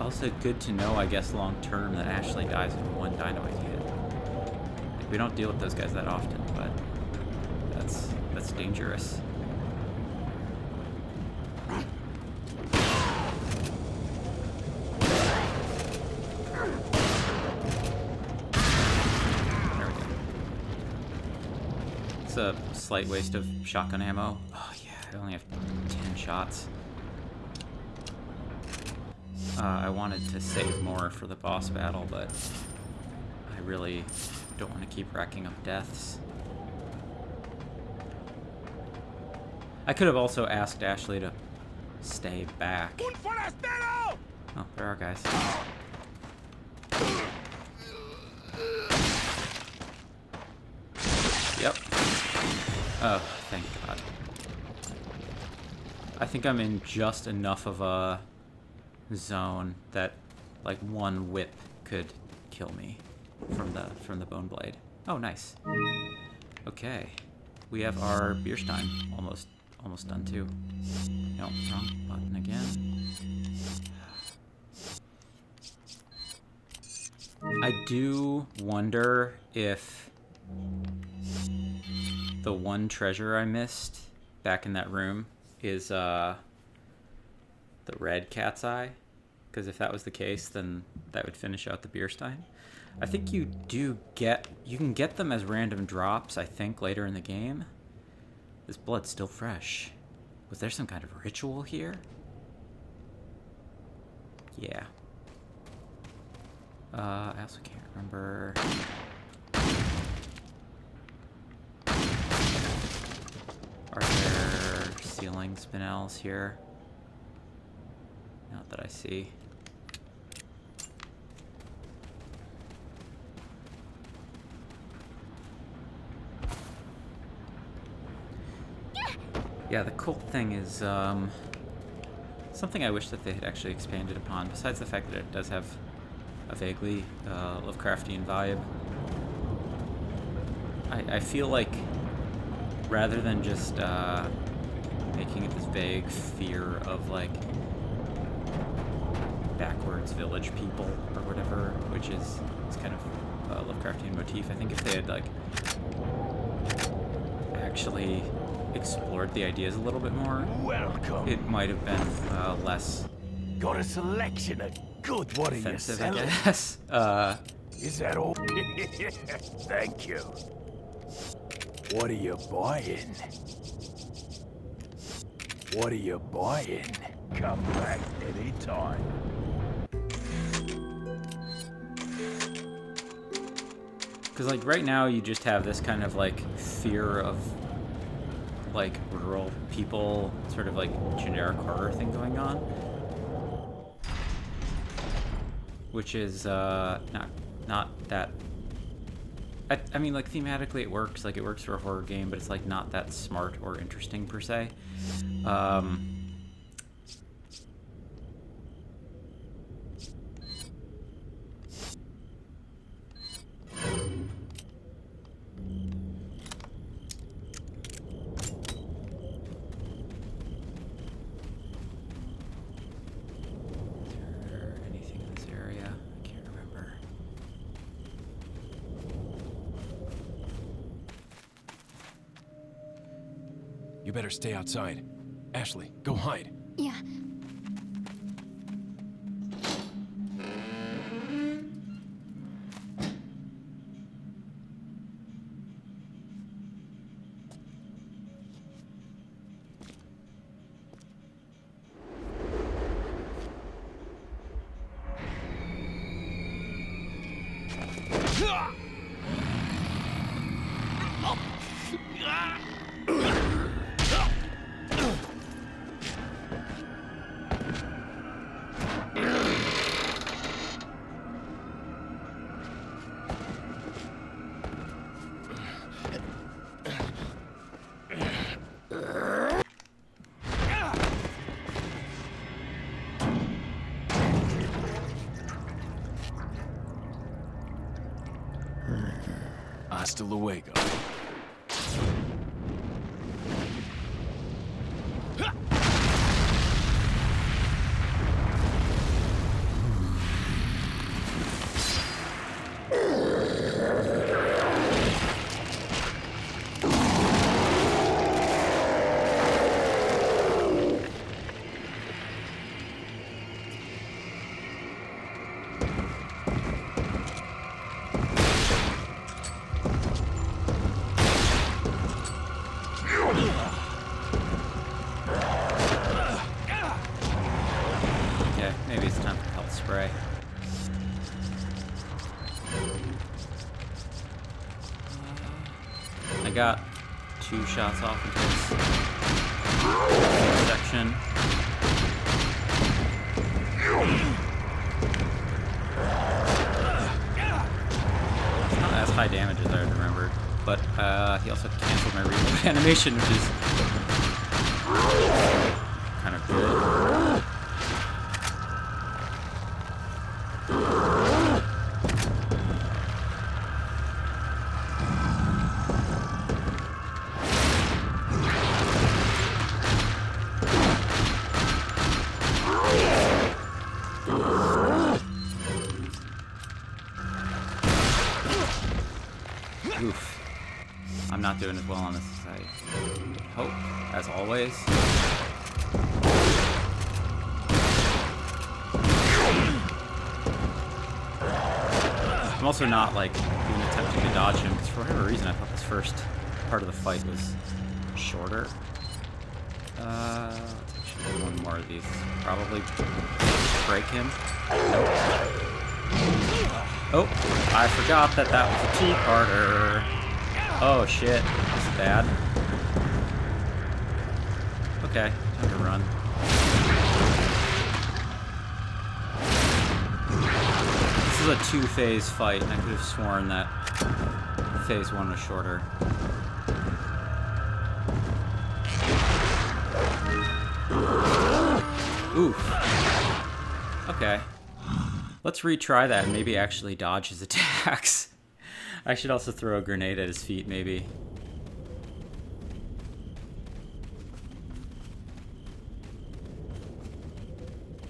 Also good to know, I guess, long term, that Ashley dies in one dynamite hit. Like, we don't deal with those guys that often, but that's dangerous. There we go. It's a slight waste of shotgun ammo. Oh yeah, I only have 10 shots. I wanted to save more for the boss battle, but I really don't want to keep racking up deaths. I could have also asked Ashley to stay back. Oh, there are guys. Yep. Oh, thank God. I think I'm in just enough of a zone that like one whip could kill me from the bone blade. Oh, nice. Okay, we have our beer stein almost done too. No, wrong button again. I do wonder if the one treasure I missed back in that room is the red cat's eye, because if that was the case, then that would finish out the beer stein. I think you can get them as random drops, I think, later in the game. This blood's still fresh. Was there some kind of ritual here? Yeah. I also can't remember. Are there ceiling spinels here? Not that I see. Yeah, the cult thing is something I wish that they had actually expanded upon, besides the fact that it does have a vaguely Lovecraftian vibe. I feel like rather than just making it this vague fear of like backwards village people or whatever, which is kind of a Lovecraftian motif, I think if they had like actually explored the ideas a little bit more, Welcome. it might have been less Got a selection of good. What are you offensive, I selling? guess. Is that all? Thank you. What are you buying? What are you buying? Come back anytime. Because like right now you just have this kind of like fear of like rural people, sort of like generic horror thing going on, which is not that. I mean, like thematically it works. Like it works for a horror game, but it's like not that smart or interesting per se. You better stay outside. Ashley, go hide. Yeah. Hasta luego. Okay, maybe it's time for health spray. I got 2 shots off into this section. It's not as high damage as I remembered, but he also canceled my reload animation, which is kind of good. Oof. I'm not doing as well on this as I hope, as always. I'm also not, like, even attempting to dodge him, because for whatever reason I thought this first part of the fight was shorter. Let's actually do one more of these. Probably break him. Nope. Oh, I forgot that that was a two-parter. Oh shit, this is bad. Okay, time to run. This is a two-phase fight, and I could have sworn that phase one was shorter. Oof. Okay. Let's retry that and maybe actually dodge his attacks. I should also throw a grenade at his feet, maybe.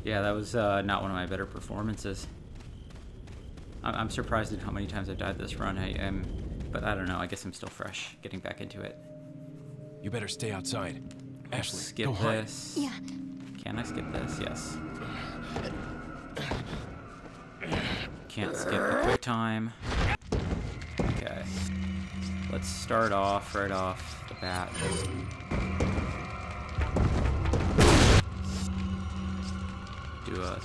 Yeah, that was not one of my better performances. I'm surprised at how many times I've died this run. But I don't know, I guess I'm still fresh, getting back into it. You better stay outside. Ashley, Skip go hide. this. Yeah. Can I skip this? Yes. Can't skip the quick time. Okay. Let's start off right off the bat. Just do a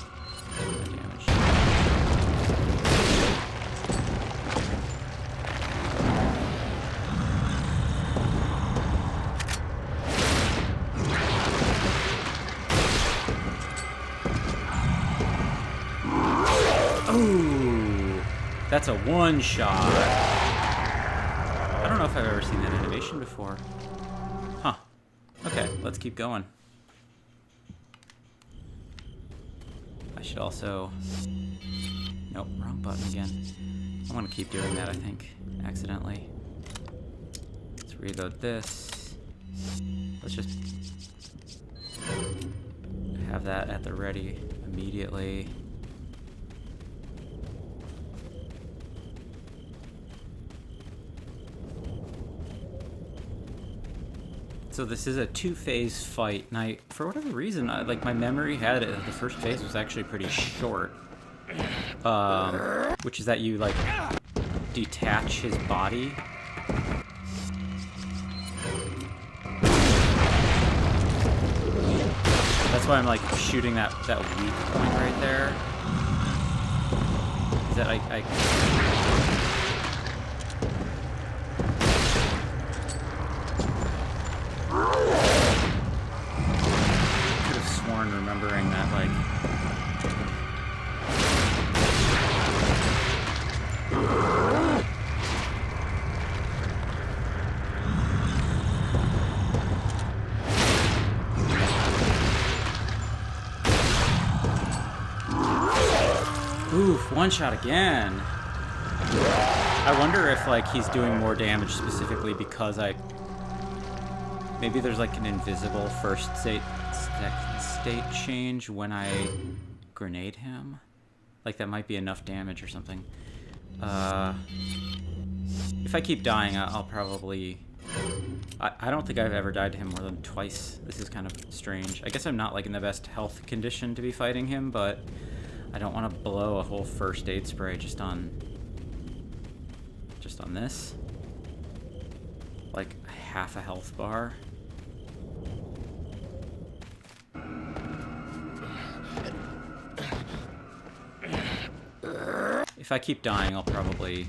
damage. Ooh, that's a one shot. I don't know if I've ever seen that animation before. Huh. Okay, let's keep going. I should also... Nope, wrong button again. I want to keep doing that, I think, accidentally. Let's reload this. Let's just have that at the ready immediately. So this is a two-phase fight, and for whatever reason, like my memory had it, the first phase was actually pretty short. Which is that you, like, detach his body. That's why I'm, like, shooting that weak point right there. Is that I remembering that, like... Oof, one shot again. I wonder if, like, he's doing more damage specifically because maybe there's, like, an invisible first state change when I grenade him. Like, that might be enough damage or something. If I keep dying, I'll probably... I don't think I've ever died to him more than twice. This is kind of strange. I guess I'm not, like, in the best health condition to be fighting him, but I don't want to blow a whole first aid spray just on this. Like, half a health bar. If I keep dying, I'll probably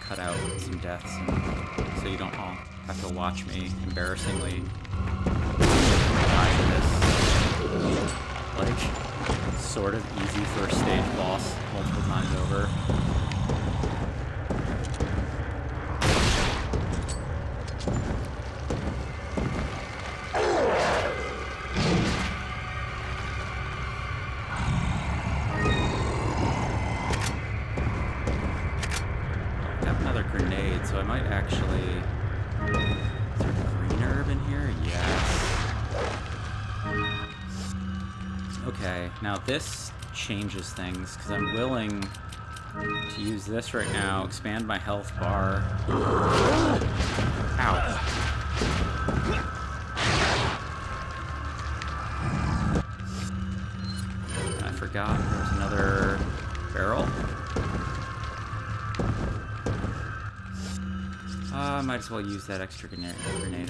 cut out some deaths, so you don't all have to watch me embarrassingly die to this, like, sort of easy first stage boss multiple times over. grenade, so I might actually... Is there green herb in here? Yes. Okay, now this changes things, because I'm willing to use this right now, expand my health bar. Ow. I forgot there's another barrel. I might as well use that extra grenade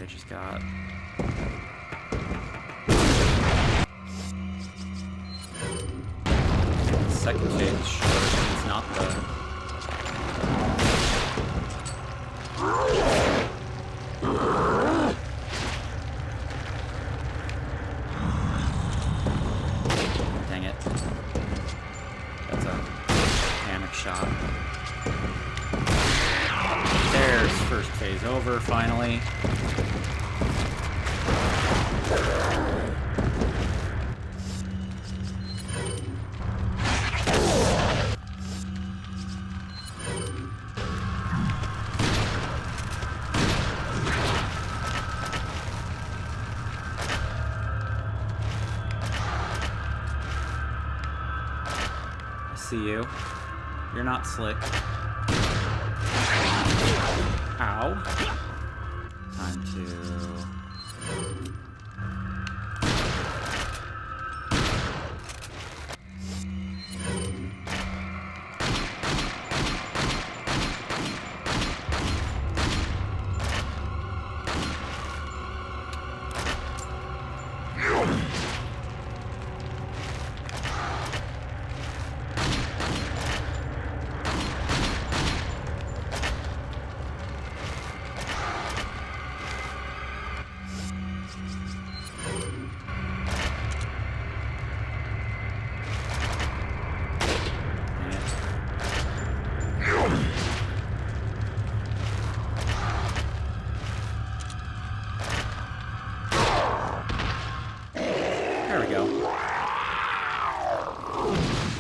I just got. Second phase short. It's not the... Dang it. That's a panic shot. There's first phase over, finally. See you. You're not slick. Ow. Time to...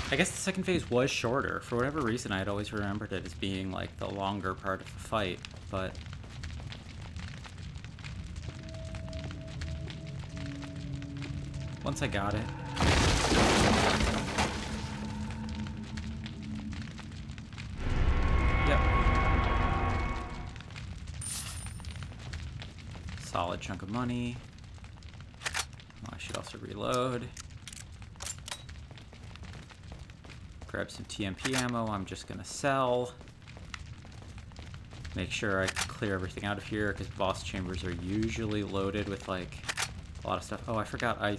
I guess the second phase was shorter. For whatever reason, I had always remembered it as being like the longer part of the fight, but... once I got it... Yep. Solid chunk of money. Well, I should also reload. Grab some TMP ammo I'm just gonna sell. Make sure I clear everything out of here, because boss chambers are usually loaded with like a lot of stuff. Oh, I forgot, I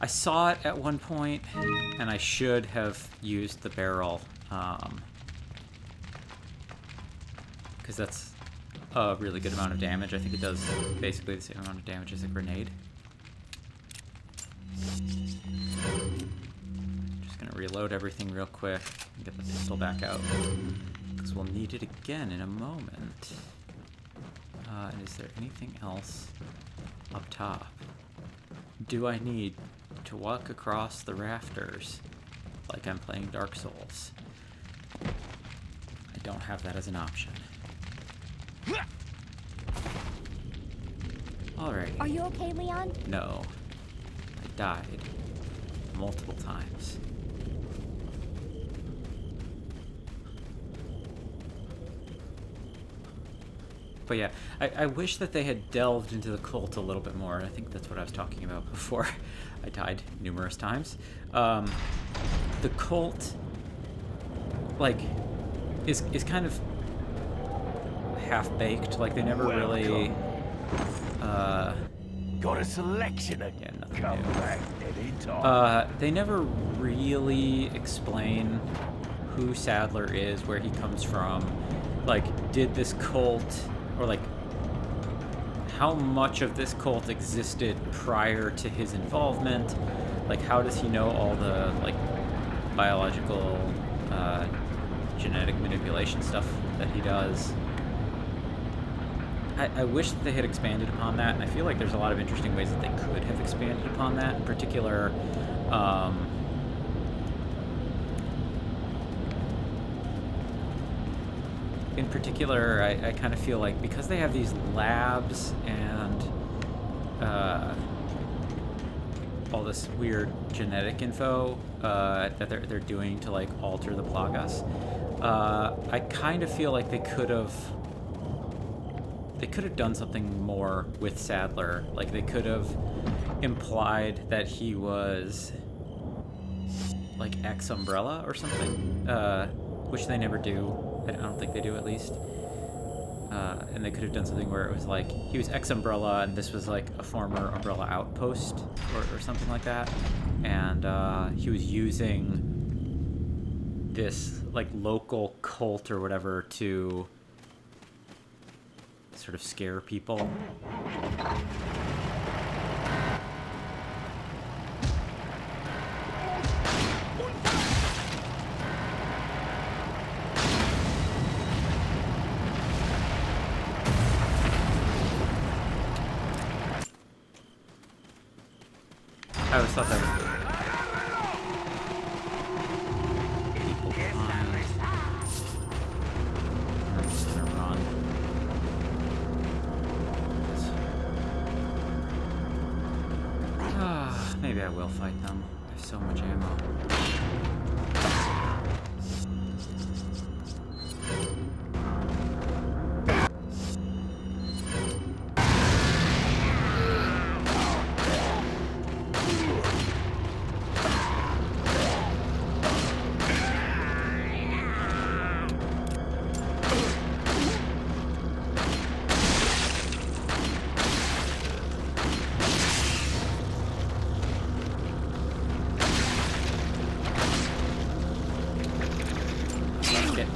saw it at one point, and I should have used the barrel, because that's a really good amount of damage. I think it does basically the same amount of damage as a grenade. Gonna reload everything real quick and get the pistol back out, because we'll need it again in a moment. Is there anything else up top? Do I need to walk across the rafters like I'm playing Dark Souls? I don't have that as an option. Alright. Are you okay, Leon? No. I died multiple times. But yeah, I wish that they had delved into the cult a little bit more. I think that's what I was talking about before I died numerous times. The cult, like, is kind of half-baked. Like, they never really... Got a selection of Yeah, nothing come new. back anytime. They never really explain who Sadler is, where he comes from. Like, did this cult... or like, how much of this cult existed prior to his involvement? Like, how does he know all the, like, biological, genetic manipulation stuff that he does? I wish that they had expanded upon that, and I feel like there's a lot of interesting ways that they could have expanded upon that. In particular, in particular, I kind of feel like because they have these labs and all this weird genetic info that they're doing to like alter the Plagas, I kind of feel like they could have done something more with Sadler. Like they could have implied that he was like ex-Umbrella or something, which they never do. I don't think they do, at least. And they could have done something where it was like he was ex-Umbrella and this was like a former Umbrella outpost or something like that, and he was using this like local cult or whatever to sort of scare people. I always thought that was people behind. I'm just gonna run. Maybe I will fight them. I have so much ammo.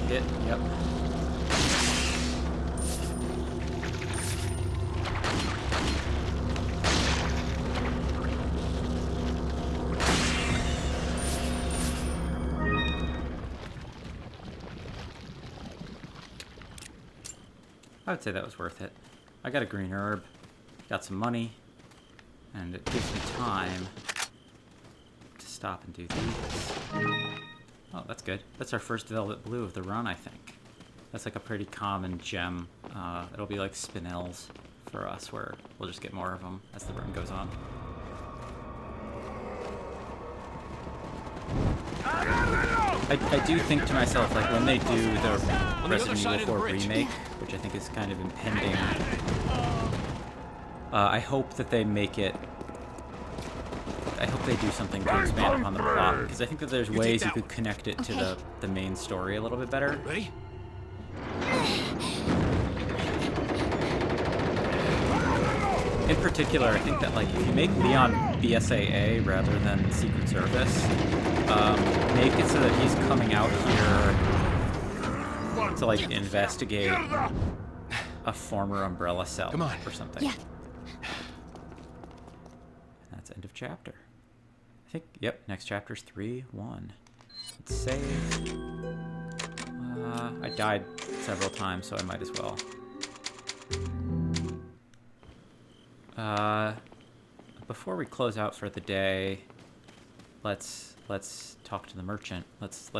Hit, yep. I would say that was worth it. I got a green herb, got some money, and it gives me time to stop and do these. Oh, that's good. That's our first Velvet Blue of the run, I think. That's like a pretty common gem. It'll be like spinels for us, where we'll just get more of them as the run goes on. I do think to myself, like, when they do the Resident Evil 4 remake, which I think is kind of impending, I hope that they make it... I hope they do something to expand upon the plot, because I think that there's ways you could connect it to the main story a little bit better. Ready? In particular, I think that, like, if you make Leon BSAA rather than Secret Service, make it so that he's coming out here to, like, investigate a former Umbrella cell or something. Yeah. That's end of chapter. I think, yep, next chapter's 3-1. Let's save. I died several times, so I might as well. Before we close out for the day, let's talk to the merchant. Let's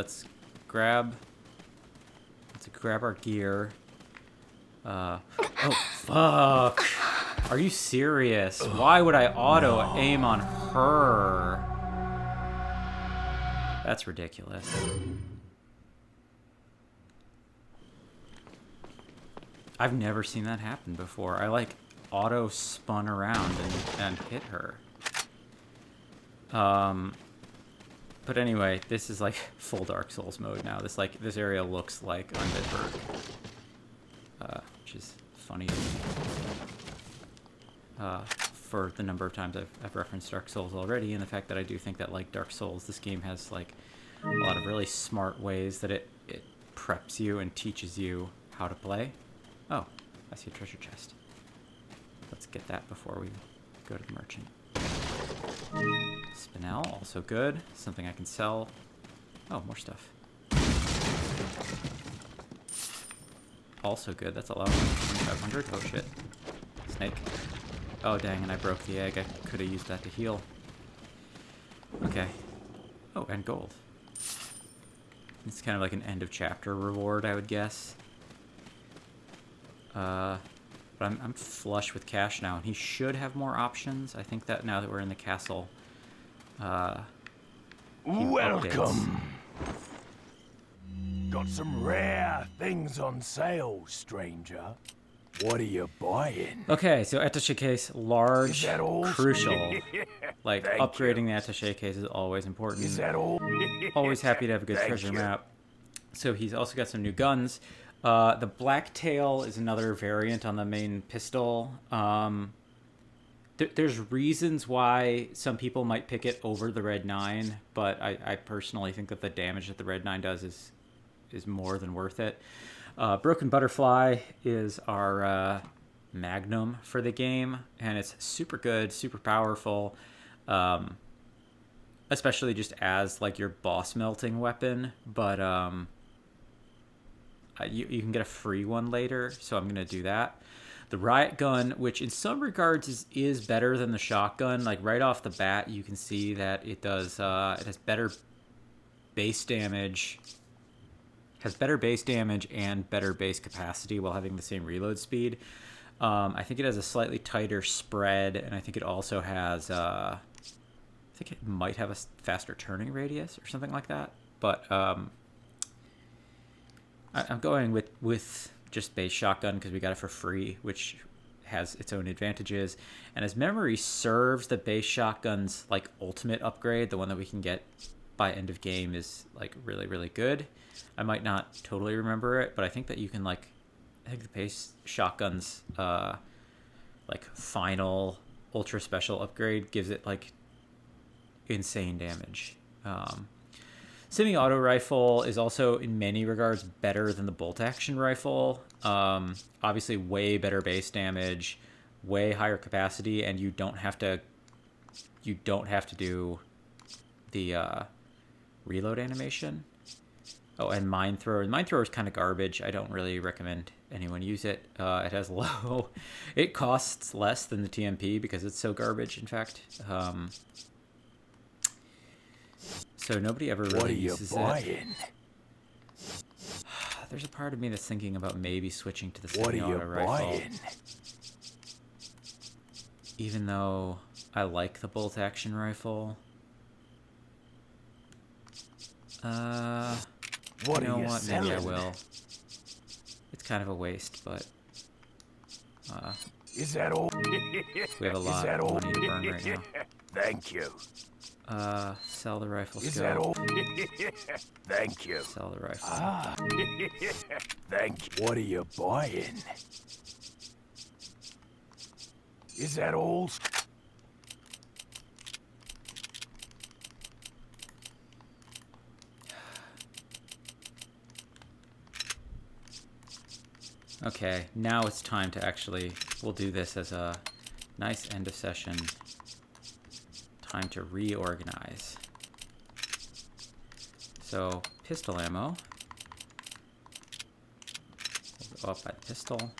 grab our gear. Oh fuck! Are you serious? Why would I auto aim on her? That's ridiculous. I've never seen that happen before. I like auto spun around and hit her. But anyway, this is like full Dark Souls mode now. This area looks like Undead which is funny to me. For the number of times I've referenced Dark Souls already, and the fact that I do think that, like Dark Souls, this game has like a lot of really smart ways that it preps you and teaches you how to play. Oh, I see a treasure chest. Let's get that before we go to the merchant. Spinel, also good. Something I can sell. Oh, more stuff. Also good. That's a lot. 2,500. Oh shit. Snake. Oh dang, and I broke the egg. I could have used that to heal. Okay. Oh, and gold. It's kind of like an end of chapter reward, I would guess. But I'm flush with cash now, and he should have more options. I think that now that we're in the castle, Welcome. Got some rare things on sale, stranger. What are you buying? Okay, so attaché case, large, Is that all? crucial. Like, Thank upgrading the attaché case is always important. Is that all? Always happy to have a good Thank treasure you. map. So he's also got some new guns. The Blacktail is another variant on the main pistol. There's reasons why some people might pick it over the Red 9, but I personally think that the damage that the Red 9 does is more than worth it. Broken Butterfly is our magnum for the game, and it's super good, super powerful, especially just as like your boss melting weapon. But you can get a free one later, so I'm gonna do that. The Riot Gun, which in some regards is better than the shotgun. Like right off the bat, you can see that it does. It has better base damage. Has better base damage and better base capacity while having the same reload speed. I think it has a slightly tighter spread, and I think it also has. I think it might have a faster turning radius or something like that. But I'm going with just base shotgun because we got it for free, which has its own advantages. And as memory serves, the base shotgun's like ultimate upgrade, the one that we can get by end of game, is like really, really good. I might not totally remember it, but I think that you can like, I think the base shotgun's like final ultra special upgrade gives it like insane damage. Semi-auto rifle is also in many regards better than the bolt-action rifle. Obviously, way better base damage, way higher capacity, and you don't have to do the reload animation. Oh, and mine thrower. Mine thrower is kind of garbage. I don't really recommend anyone use it. It has low. It costs less than the TMP because it's so garbage. In fact. So nobody ever really uses it. There's a part of me that's thinking about maybe switching to the semi-auto rifle. Even though I like the bolt-action rifle. You know what? Maybe I will. It's kind of a waste, but Is that all? we have a lot of money to burn right now. Thank you. Sell the rifle Is scope. that all? Thank you. Sell the rifle. Ah. Thank you. What are you buying? Is that all? Okay, now it's time to actually, we'll do this as a nice end of session. Time to reorganize. So, pistol ammo. We'll go up by the pistol.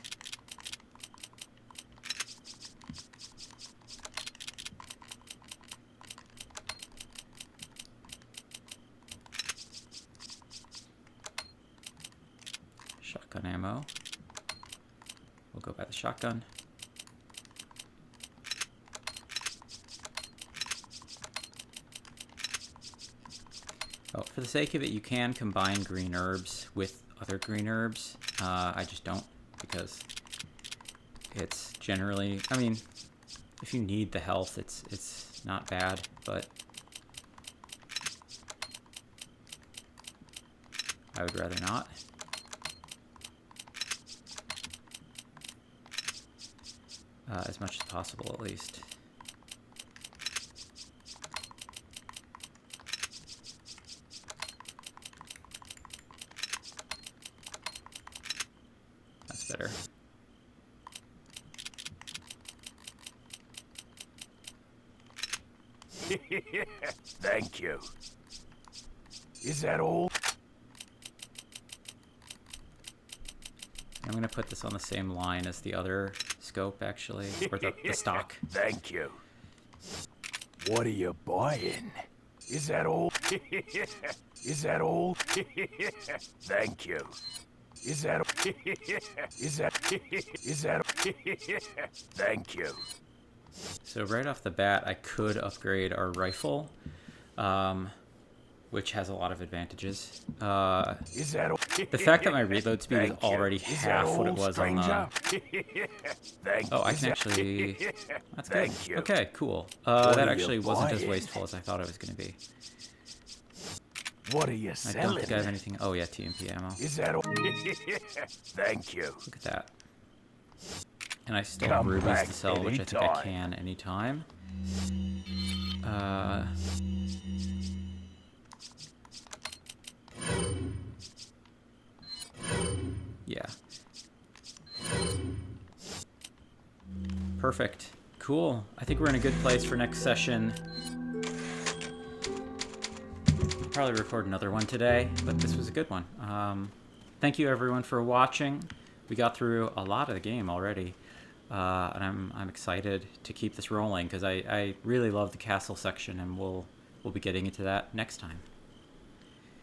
Shotgun ammo. We'll go by the shotgun. Oh, for the sake of it, you can combine green herbs with other green herbs. I just don't, because it's generally, I mean, if you need the health, it's not bad, but I would rather not. As much as possible, at least. That's better. Thank you. Is that all? I'm going to put this on the same line as the other scope, actually, or the stock. Thank you. What are you buying? Is that all? Is that all? Thank you. Is that... Thank you. So right off the bat, I could upgrade our rifle, which has a lot of advantages. The fact that my reload speed is already half what it was on the... Oh, I can actually... That's good. Okay, cool. That actually wasn't as wasteful as I thought it was going to be. What are you I selling? don't think I have anything... Oh, yeah, TMP ammo. Is that... Thank you. Look at that. And I still have rubies to sell, which I think I can anytime. Yeah. Perfect. Cool. I think we're in a good place for next session. Probably record another one today, but this was a good one. Thank you everyone for watching. We got through a lot of the game already, and I'm excited to keep this rolling because I really love the castle section, and we'll be getting into that next time.